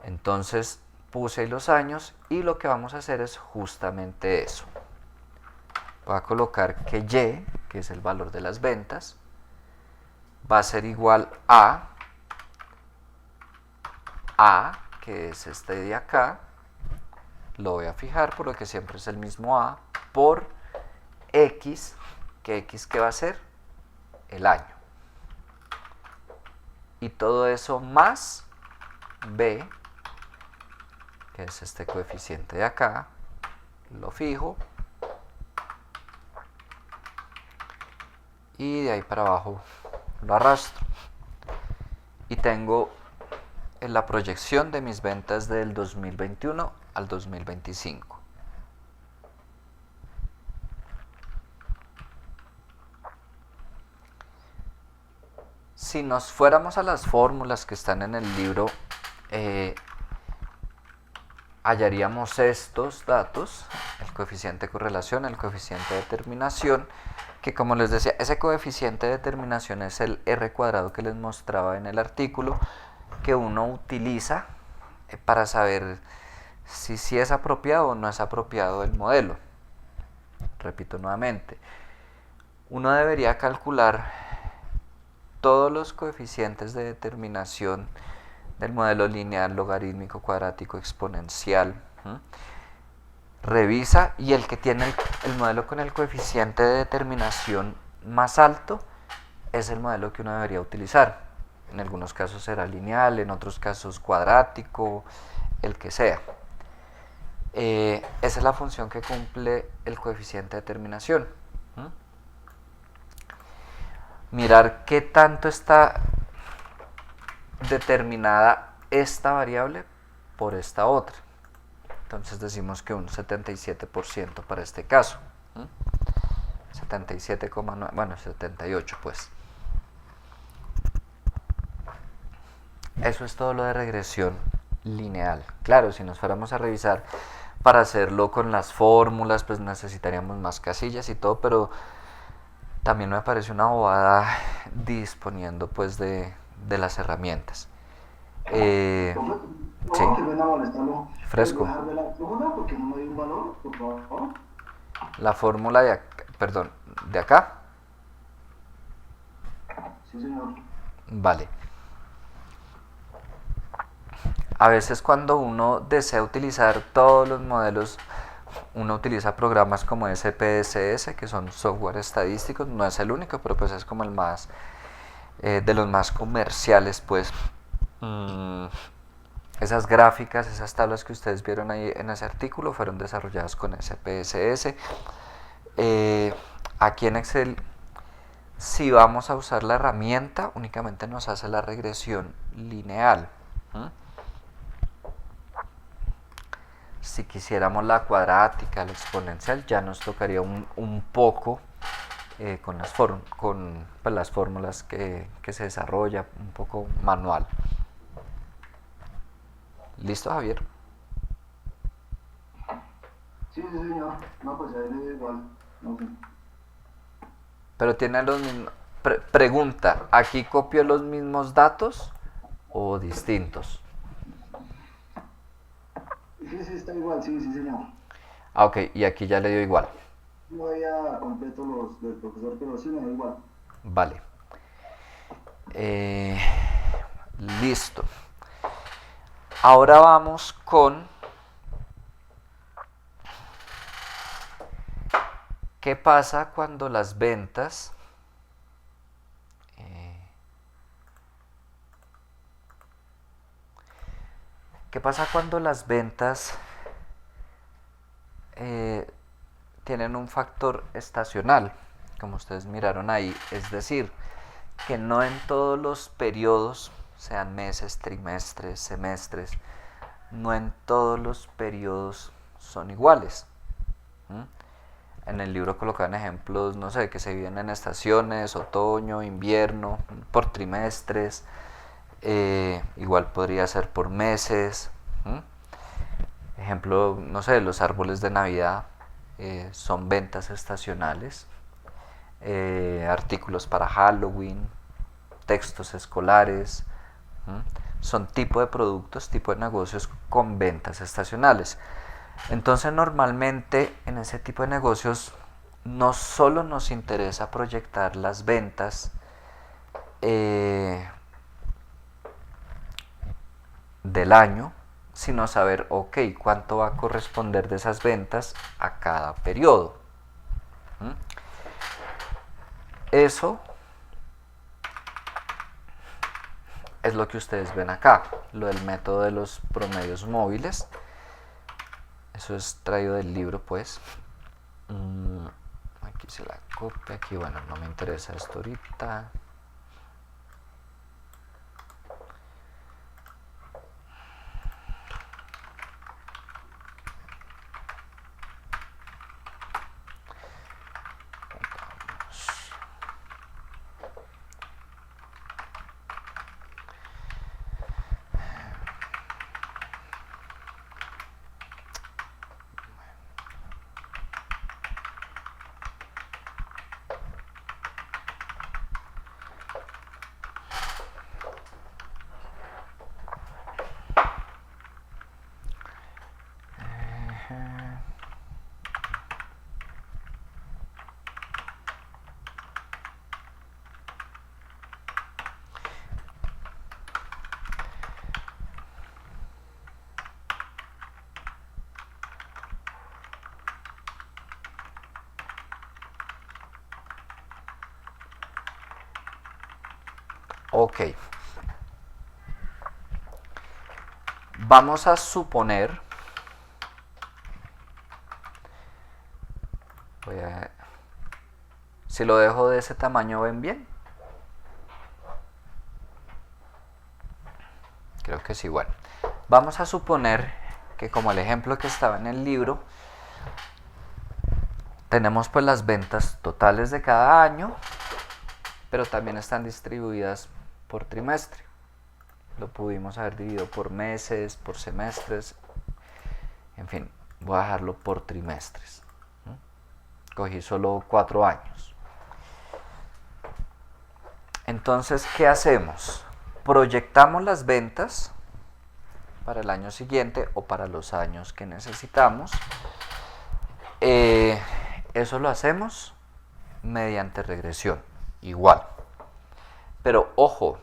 Entonces puse ahí los años y lo que vamos a hacer es justamente eso. Voy a colocar que Y, que es el valor de las ventas, va a ser igual a, que es este de acá, lo voy a fijar por lo que siempre es el mismo A, por X, que X ¿qué va a ser? El año. Y todo eso más B, que es este coeficiente de acá, lo fijo. Y de ahí para abajo lo arrastro. Y tengo la proyección de mis ventas del 2021 al 2025. Si nos fuéramos a las fórmulas que están en el libro, hallaríamos estos datos, el coeficiente de correlación, el coeficiente de determinación, que como les decía, ese coeficiente de determinación es el R cuadrado que les mostraba en el artículo, que uno utiliza para saber si es apropiado o no es apropiado el modelo. Repito nuevamente, uno debería calcular todos los coeficientes de determinación del modelo lineal, logarítmico, cuadrático, exponencial. Revisa y el que tiene el modelo con el coeficiente de determinación más alto es el modelo que uno debería utilizar. En algunos casos será lineal, en otros casos cuadrático, el que sea. Esa es la función que cumple el coeficiente de determinación. Mirar qué tanto está determinada esta variable por esta otra. Entonces decimos que un 77% para este caso. 77,9, bueno, 78 pues. Eso es todo lo de regresión lineal. Claro, si nos fuéramos a revisar para hacerlo con las fórmulas, pues necesitaríamos más casillas y todo, pero también me parece una bobada disponiendo pues de las herramientas. Sí. Fresco. La fórmula de acá, perdón, de acá. Sí, señor. Vale. A veces cuando uno desea utilizar todos los modelos, uno utiliza programas como SPSS, que son software estadísticos, no es el único, pero pues es como el más, de los más comerciales, pues. Esas gráficas, esas tablas que ustedes vieron ahí en ese artículo fueron desarrolladas con SPSS. Aquí en Excel, si vamos a usar la herramienta, únicamente nos hace la regresión lineal. Si quisiéramos la cuadrática, la exponencial, ya nos tocaría un poco con las fórmulas que se desarrolla, un poco manual. ¿Listo, Javier? Sí, señor. No, pues ahí le da igual. No sé. Pero tiene los mismos. Pregunta, ¿aquí copio los mismos datos o distintos? Sí, está igual, sí, señor. Ah, ok, y aquí ya le dio igual. No había completo los del profesor, pero sí me da igual. Vale. Listo. Ahora vamos con ¿qué pasa cuando las ventas tienen un factor estacional, como ustedes miraron ahí? Es decir, que no en todos los periodos, sean meses, trimestres, semestres, no en todos los periodos son iguales. En el libro colocan ejemplos, no sé, que se viven en estaciones, otoño, invierno, por trimestres, igual podría ser por meses. Ejemplo, no sé, los árboles de Navidad son ventas estacionales, artículos para Halloween, textos escolares, ¿Mm? Son tipo de productos, tipo de negocios con ventas estacionales. Entonces normalmente en ese tipo de negocios no solo nos interesa proyectar las ventas del año, sino saber, ok, cuánto va a corresponder de esas ventas a cada periodo. ¿Mm? Eso es lo que ustedes ven acá, lo del método de los promedios móviles. Eso es traído del libro, pues. Aquí se la copia, aquí, bueno, no me interesa esto ahorita. Ok. Vamos a suponer, si lo dejo de ese tamaño, ¿ven bien? Creo que sí, bueno. Vamos a suponer que, como el ejemplo que estaba en el libro, tenemos pues las ventas totales de cada año, pero también están distribuidas por trimestre. Lo pudimos haber dividido por meses, por semestres, en fin, voy a dejarlo por trimestres. Cogí solo 4 años. Entonces, ¿qué hacemos? Proyectamos las ventas para el año siguiente o para los años que necesitamos. Eso lo hacemos mediante regresión, igual. Pero ojo,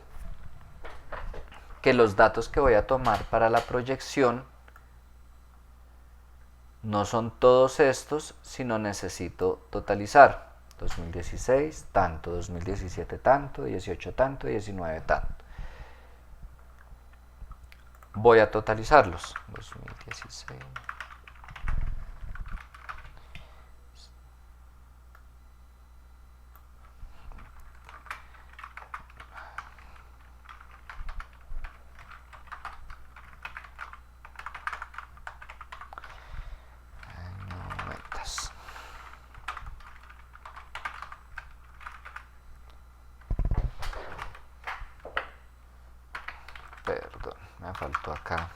que los datos que voy a tomar para la proyección no son todos estos, sino necesito totalizar. 2016 tanto, 2017 tanto, 18 tanto, 19 tanto. Voy a totalizarlos. 2016. Perdón, me faltó acá.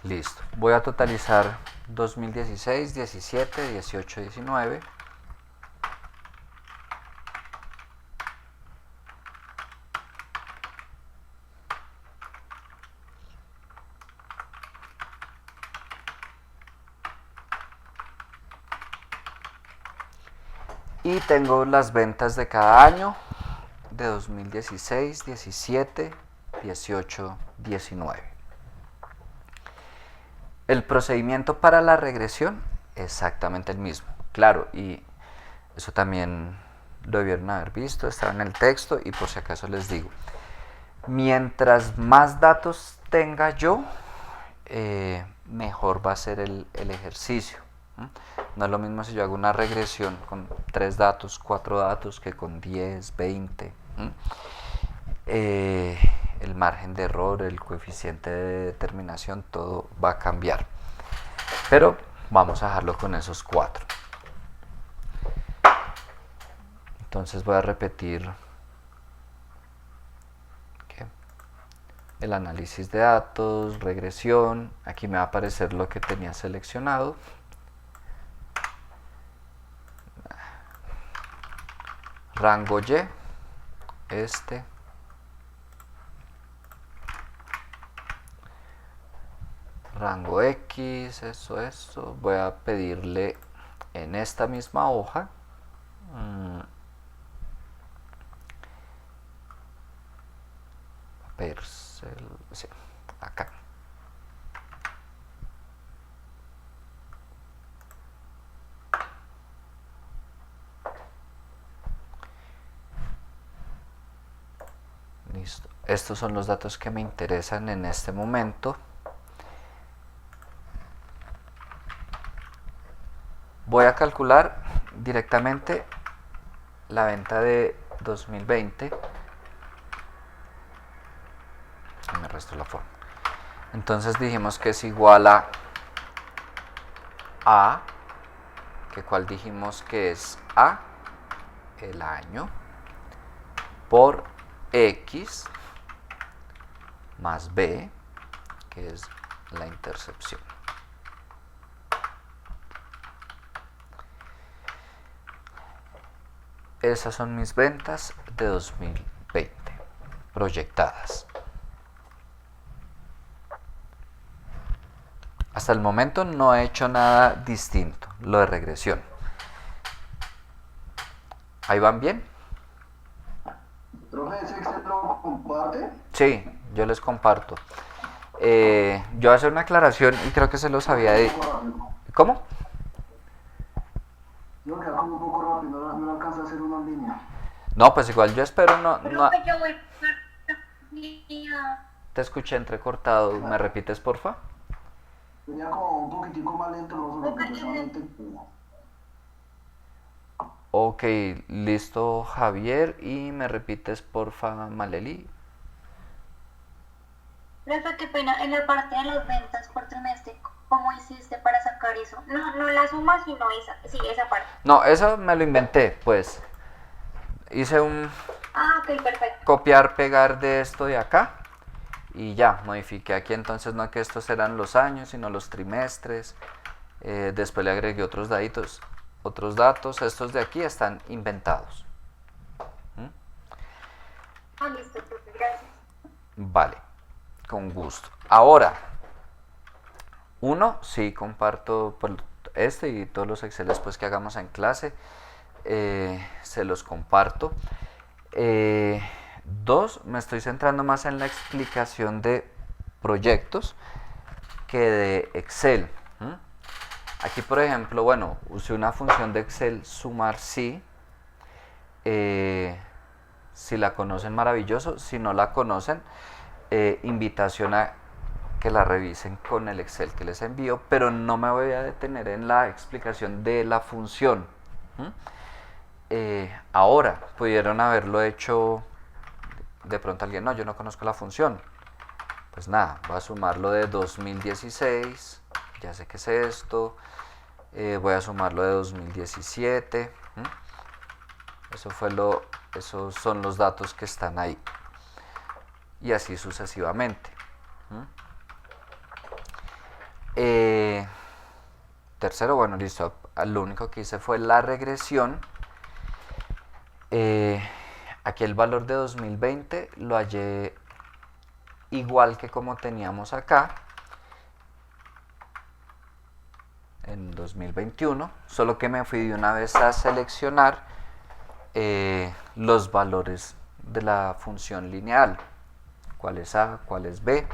Listo. Voy a totalizar 2016, 17, 18, 19. Y tengo las ventas de cada año de 2016, 17, 18, 19. El procedimiento para la regresión, exactamente el mismo. Claro, y eso también lo debieron haber visto, estaba en el texto y por si acaso les digo. Mientras más datos tenga yo, mejor va a ser el ejercicio. No es lo mismo si yo hago una regresión con 3 datos, 4 datos, que con 10, 20. El margen de error, el coeficiente de determinación, todo va a cambiar. Pero vamos a dejarlo con esos 4. Entonces, Entonces voy a repetir. ¿Qué? el análisis de datos, regresión. Aquí me va a aparecer lo que tenía seleccionado. Rango Y, este. Rango X, eso. Voy a pedirle en esta misma hoja. Sí, acá. Listo. Estos son los datos que me interesan en este momento. Voy a calcular directamente la venta de 2020. Me restó la forma. Entonces dijimos que es igual a, que cuál dijimos que es A, el año, por X más B, que es la intercepción. Esas son mis ventas de 2020 proyectadas. Hasta el momento no he hecho nada distinto, lo de regresión. ¿Ahí van bien? Profe, ¿ese Excel lo comparte? Sí, yo les comparto. Yo voy a hacer una aclaración y creo que se los había dicho. ¿Cómo? Yo que como un poco rápido, no alcanza a hacer una línea. No, pues igual yo espero no. Profe, yo voy a... Te escuché entrecortado. ¿Me repites, porfa? Venía como un poquitico más lento los personalmente. Ok, listo, Javier. Y me repites, porfa, Maleli. Profe, qué pena, en la parte de las ventas por trimestre, ¿cómo hiciste para sacar eso? No la suma, sino esa, sí, esa parte. No, eso me lo inventé, pues. Hice un Ah, ok, perfecto. copiar, pegar de esto de acá. Y ya, modifiqué aquí entonces no que estos eran los años, sino los trimestres. Después le agregué otros datos. Estos de aquí están inventados. Ah, listo, profe, gracias. Vale, con gusto. Ahora, sí comparto este y todos los Exceles pues, que hagamos en clase. Se los comparto. 2, me estoy centrando más en la explicación de proyectos que de Excel. Aquí, por ejemplo, bueno, usé una función de Excel, sumar sí. Si la conocen, maravilloso. Si no la conocen, invitación a que la revisen con el Excel que les envío, pero no me voy a detener en la explicación de la función. Ahora, pudieron haberlo hecho de pronto alguien, no, yo no conozco la función. Pues nada, voy a sumarlo de 2016, ya sé qué es esto. Voy a sumarlo de 2017. Esos son los datos que están ahí. Y así sucesivamente. Tercero, bueno, listo. Lo único que hice fue la regresión. Aquí el valor de 2020 lo hallé igual que como teníamos acá en 2021, solo que me fui de una vez a seleccionar los valores de la función lineal, cuál es A, cuál es B,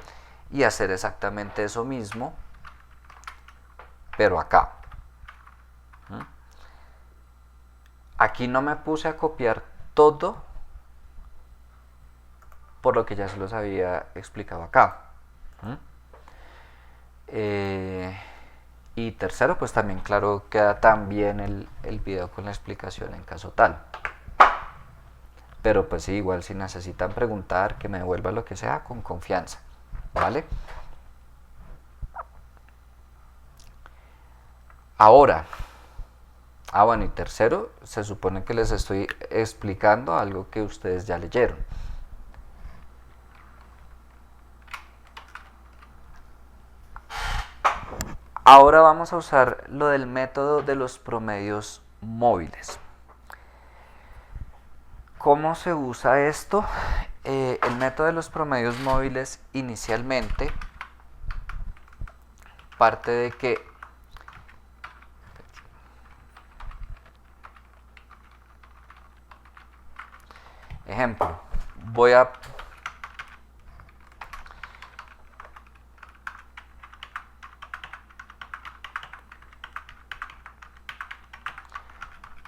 y hacer exactamente eso mismo, pero acá. Aquí no me puse a copiar todo, por lo que ya se los había explicado acá. Y tercero, pues también, claro, queda también el video con la explicación en caso tal. Pero pues sí, igual si necesitan preguntar, que me devuelva lo que sea, con confianza, ¿vale? Ahora, bueno, y tercero, se supone que les estoy explicando algo que ustedes ya leyeron. Ahora vamos a usar lo del método de los promedios móviles. ¿Cómo se usa esto? El método de los promedios móviles inicialmente parte de que ejemplo,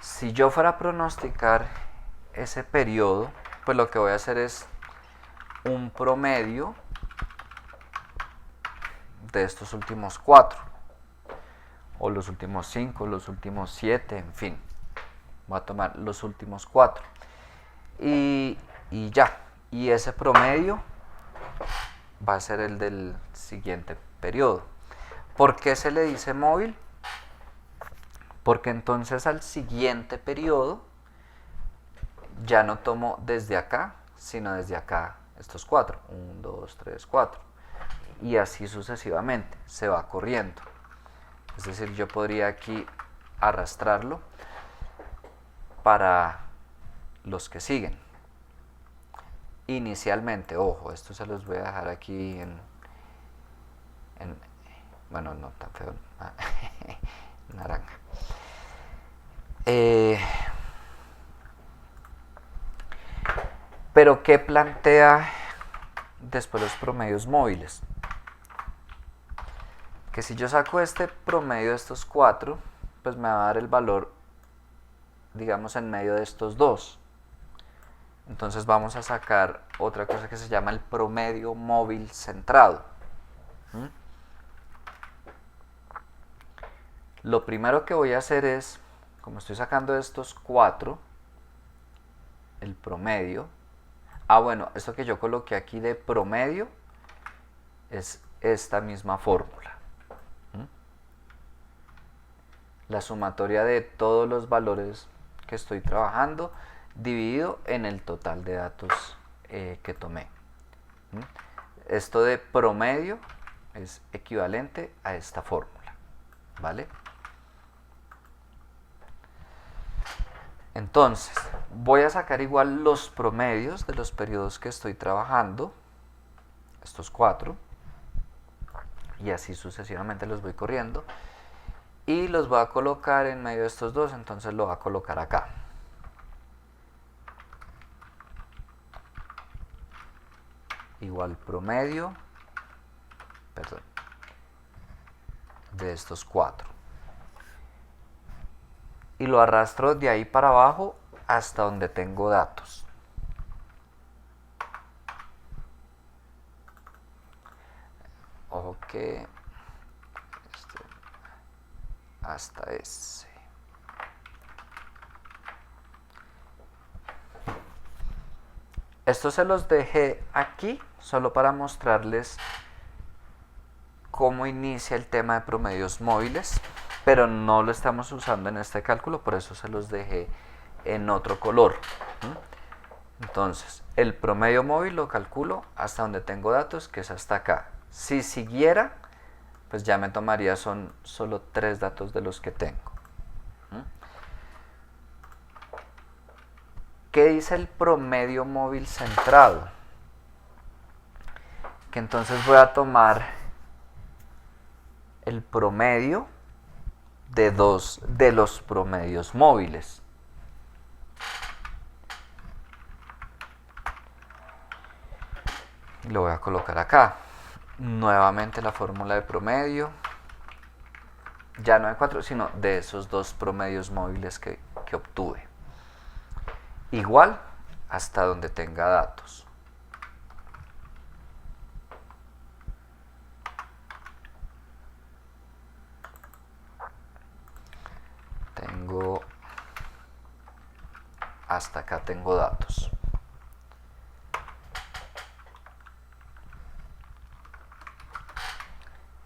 si yo fuera a pronosticar ese periodo, pues lo que voy a hacer es un promedio de estos últimos 4, o los últimos 5, los últimos 7, en fin. Voy a tomar los últimos 4. Y ya. Y ese promedio va a ser el del siguiente periodo. ¿Por qué se le dice móvil? Porque entonces al siguiente periodo ya no tomo desde acá, sino desde acá estos 4. 1, 2, 3, 4. Y así sucesivamente, se va corriendo. Es decir, yo podría aquí arrastrarlo para los que siguen. Inicialmente, ojo, esto se los voy a dejar aquí en bueno, no tan feo, naranja. Pero ¿qué plantea después los promedios móviles? Que si yo saco este promedio de estos 4, pues me va a dar el valor, digamos, en medio de estos 2. Entonces vamos a sacar otra cosa que se llama el promedio móvil centrado. Lo primero que voy a hacer es, como estoy sacando estos 4, el promedio. Bueno, esto que yo coloqué aquí de promedio es esta misma fórmula. La sumatoria de todos los valores que estoy trabajando dividido en el total de datos que tomé. Esto de promedio es equivalente a esta fórmula, ¿vale? Entonces, voy a sacar igual los promedios de los periodos que estoy trabajando, estos 4, y así sucesivamente los voy corriendo, y los voy a colocar en medio de estos 2, entonces lo voy a colocar acá. Igual promedio, de estos 4. Y lo arrastro de ahí para abajo hasta donde tengo datos. Ojo que hasta ese. Esto se los dejé aquí solo para mostrarles cómo inicia el tema de promedios móviles, pero no lo estamos usando en este cálculo, por eso se los dejé en otro color. Entonces, el promedio móvil lo calculo hasta donde tengo datos, que es hasta acá. Si siguiera, pues ya me tomaría son solo 3 datos de los que tengo. ¿Qué dice el promedio móvil centrado? Que entonces voy a tomar el promedio de 2 de los promedios móviles. Lo voy a colocar acá. Nuevamente la fórmula de promedio. Ya no de 4, sino de esos 2 promedios móviles que obtuve. Igual hasta donde tenga datos. Hasta acá tengo datos.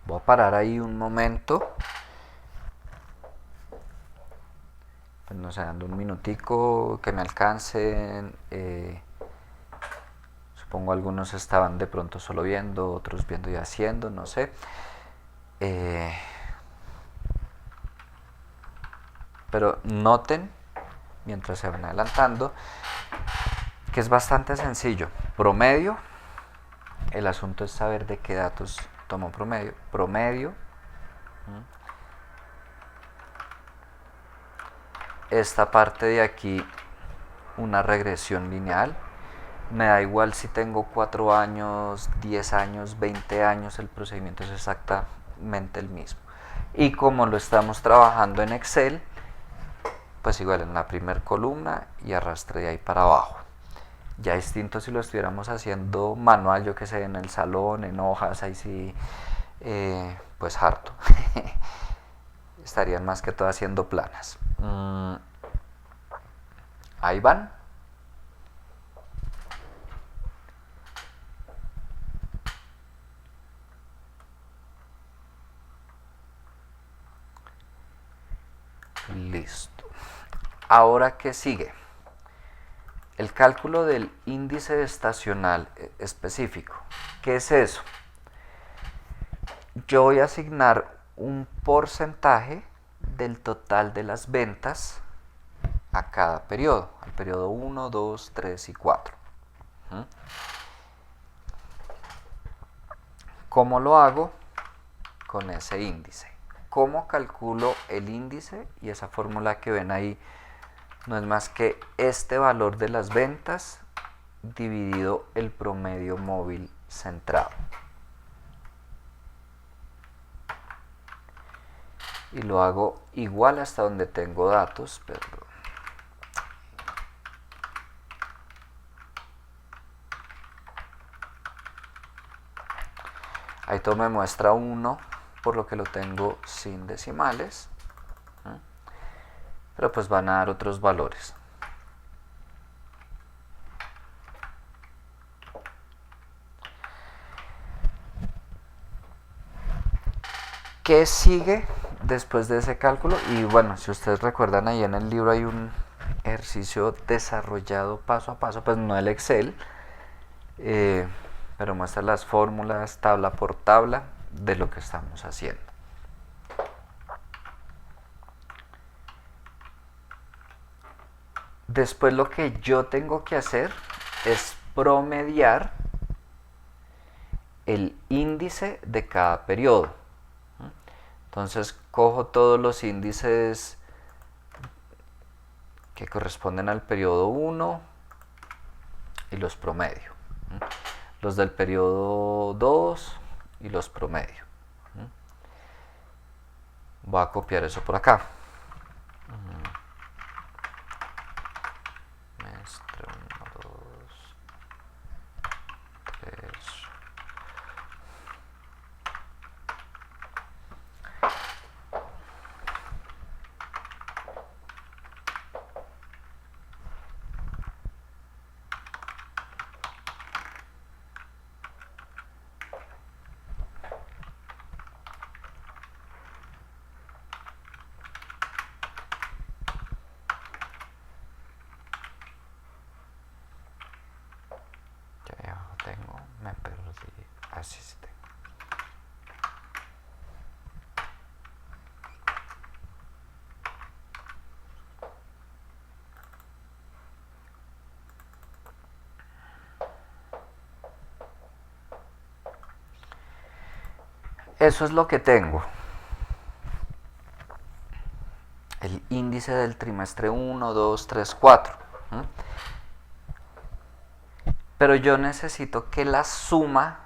Voy a parar ahí un momento. Pues no sé, dando un minutico que me alcancen. Supongo algunos estaban de pronto solo viendo, otros viendo y haciendo, no sé. Pero noten, mientras se van adelantando, que es bastante sencillo. Promedio, el asunto es saber de qué datos tomo promedio. Promedio, esta parte de aquí, una regresión lineal. Me da igual si tengo 4 años, 10 años, 20 años, el procedimiento es exactamente el mismo. Y como lo estamos trabajando en Excel, pues igual en la primera columna y arrastre de ahí para abajo. Ya distinto si lo estuviéramos haciendo manual, yo que sé, en el salón, en hojas, ahí sí, pues harto. Estarían más que todo haciendo planas. Ahí van. Listo. Ahora, ¿qué sigue? El cálculo del índice estacional específico. ¿Qué es eso? Yo voy a asignar un porcentaje del total de las ventas a cada periodo, al periodo 1, 2, 3 y 4. ¿Cómo lo hago? Con ese índice. ¿Cómo calculo el índice? Y esa fórmula que ven ahí no es más que este valor de las ventas dividido el promedio móvil centrado. Y lo hago igual hasta donde tengo datos, perdón. Ahí todo me muestra 1, por lo que lo tengo sin decimales. Pero pues van a dar otros valores. ¿Qué sigue después de ese cálculo? Y bueno, si ustedes recuerdan, ahí en el libro hay un ejercicio desarrollado paso a paso, pues no el Excel, pero muestra las fórmulas tabla por tabla de lo que estamos haciendo. Después lo que yo tengo que hacer es promediar el índice de cada periodo. Entonces cojo todos los índices que corresponden al periodo 1 y los promedio. Los del periodo 2 y los promedio. Voy a copiar eso por acá. Maestro 1, 2, 3. Me perdí. Así sí tengo. Eso es lo que tengo. El índice del trimestre 1, 2, 3, 4. Pero yo necesito que la suma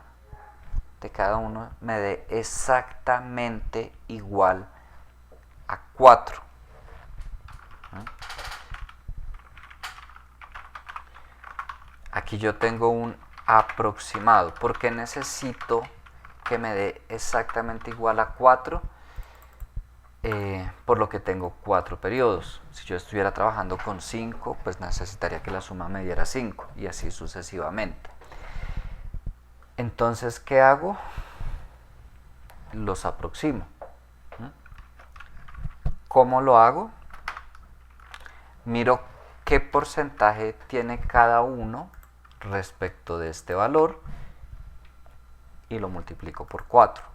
de cada uno me dé exactamente igual a 4. Aquí yo tengo un aproximado. ¿Por qué necesito que me dé exactamente igual a 4? Por lo que tengo 4 periodos. Si yo estuviera trabajando con 5, pues necesitaría que la suma me diera 5 y así sucesivamente. Entonces, ¿qué hago? Los aproximo. ¿Cómo lo hago? Miro qué porcentaje tiene cada uno respecto de este valor y lo multiplico por 4.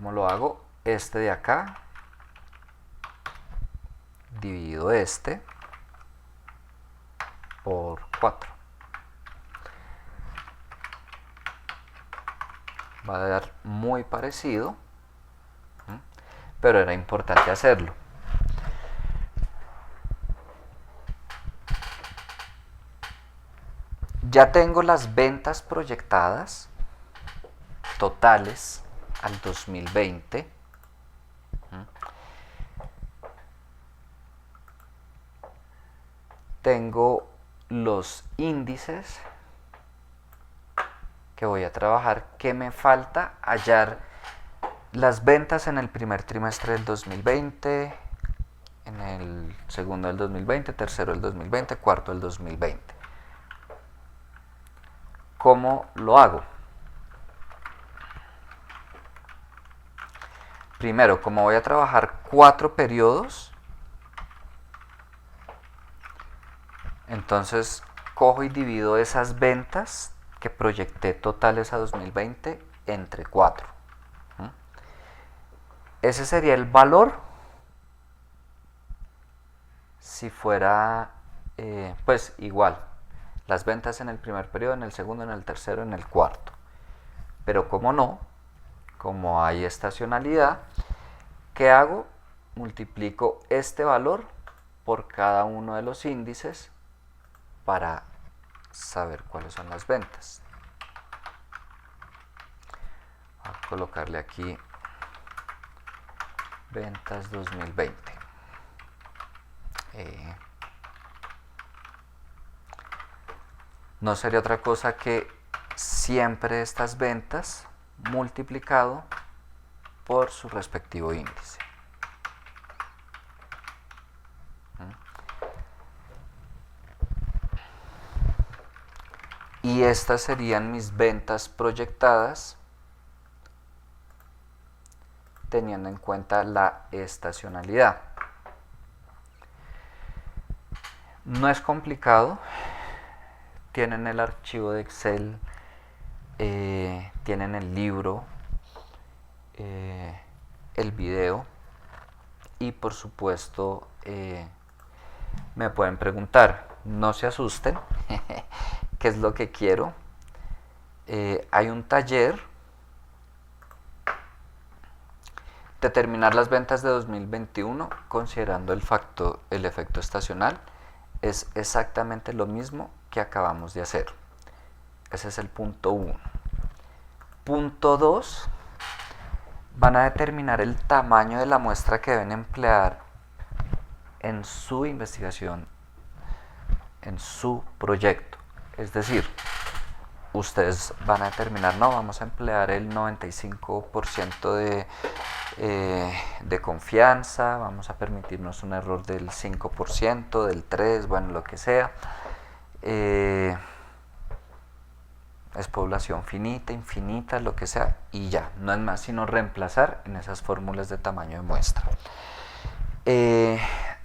¿Cómo lo hago? Este de acá, dividido este por 4. Va a dar muy parecido, pero era importante hacerlo. Ya tengo las ventas proyectadas totales al 2020. Tengo los índices que voy a trabajar. ¿Qué me falta? Hallar las ventas en el primer trimestre del 2020, en el segundo del 2020, tercero del 2020, cuarto del 2020. ¿Cómo lo hago? Primero, como voy a trabajar 4 periodos, entonces cojo y divido esas ventas que proyecté totales a 2020 entre 4. Ese sería el valor si fuera pues igual. Las ventas en el primer periodo, en el segundo, en el tercero, en el cuarto. Pero como no, como hay estacionalidad, ¿qué hago? Multiplico este valor por cada uno de los índices para saber cuáles son las ventas. Voy a colocarle aquí ventas 2020. No sería otra cosa que siempre estas ventas multiplicado por su respectivo índice. Y estas serían mis ventas proyectadas teniendo en cuenta la estacionalidad. No es complicado. Tienen el archivo de Excel, tienen el libro, el video y por supuesto me pueden preguntar. No se asusten, ¿qué es lo que quiero? Hay un taller, determinar las ventas de 2021 considerando el efecto estacional. Es exactamente lo mismo que acabamos de hacer. Ese es el punto 1. Punto 2. Van a determinar el tamaño de la muestra que deben emplear en su investigación, en su proyecto. Es decir, ustedes van a determinar, no, vamos a emplear el 95% de confianza, vamos a permitirnos un error del 5%, del 3%, bueno, lo que sea. Es población finita, infinita, lo que sea, y ya, no es más sino reemplazar en esas fórmulas de tamaño de muestra.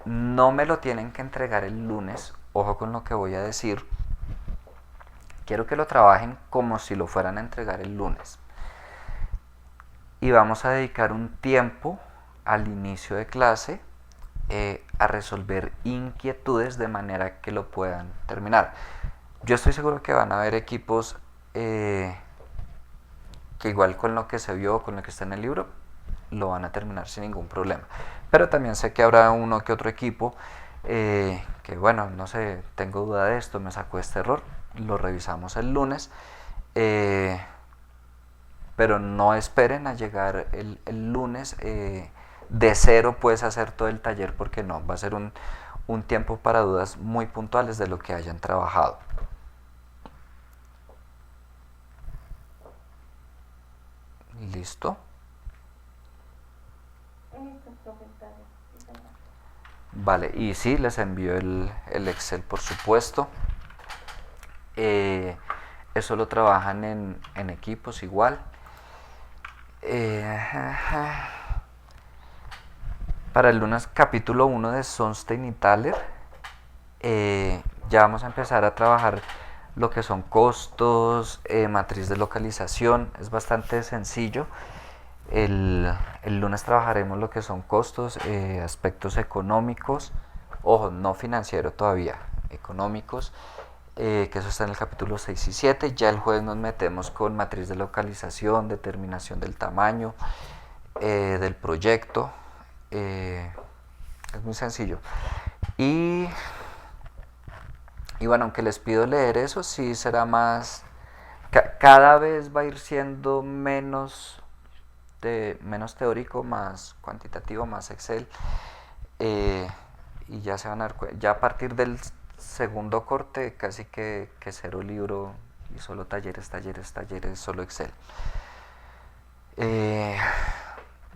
No me lo tienen que entregar el lunes, ojo con lo que voy a decir. Quiero que lo trabajen como si lo fueran a entregar el lunes. Y vamos a dedicar un tiempo al inicio de clase a resolver inquietudes de manera que lo puedan terminar. Yo estoy seguro que van a haber equipos que igual con lo que se vio, con lo que está en el libro, lo van a terminar sin ningún problema. Pero también sé que habrá uno que otro equipo que bueno, no sé, tengo duda de esto, me sacó este error, lo revisamos el lunes. Pero no esperen a llegar el lunes de cero, puedes hacer todo el taller, porque no, va a ser un tiempo para dudas muy puntuales de lo que hayan trabajado. ¿Listo? Vale, y sí, les envío el Excel, por supuesto. Eso lo trabajan en equipos igual. Para el lunes, capítulo 1 de Sonstein y Thaler, ya vamos a empezar a trabajar lo que son costos, matriz de localización. Es bastante sencillo. El lunes trabajaremos lo que son costos, aspectos económicos, ojo, no financiero todavía, económicos, que eso está en el capítulo 6 y 7. Ya el jueves nos metemos con matriz de localización, determinación del tamaño, del proyecto. Es muy sencillo. Y bueno, aunque les pido leer eso, sí será más, cada vez va a ir siendo menos teórico, más cuantitativo, más Excel. Y ya se van a dar ya a partir del segundo corte casi que cero libro y solo talleres, talleres, talleres, solo Excel.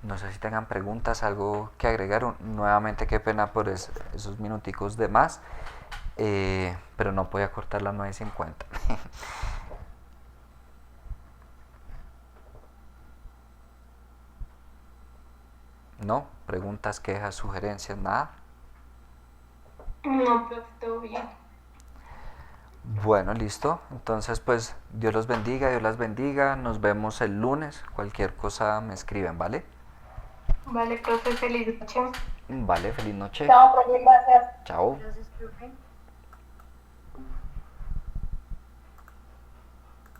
No sé si tengan preguntas, algo que agregar. Nuevamente qué pena por esos minuticos de más, pero no podía cortar las 9:50. ¿No? ¿Preguntas, quejas, sugerencias? Nada. No, profe, todo bien. Bueno, listo. Entonces, pues Dios los bendiga, Dios las bendiga. Nos vemos el lunes. Cualquier cosa me escriben, ¿vale? Vale, profe, feliz noche. Vale, feliz noche. Chao, profe, gracias. Chao. Gracias, profe.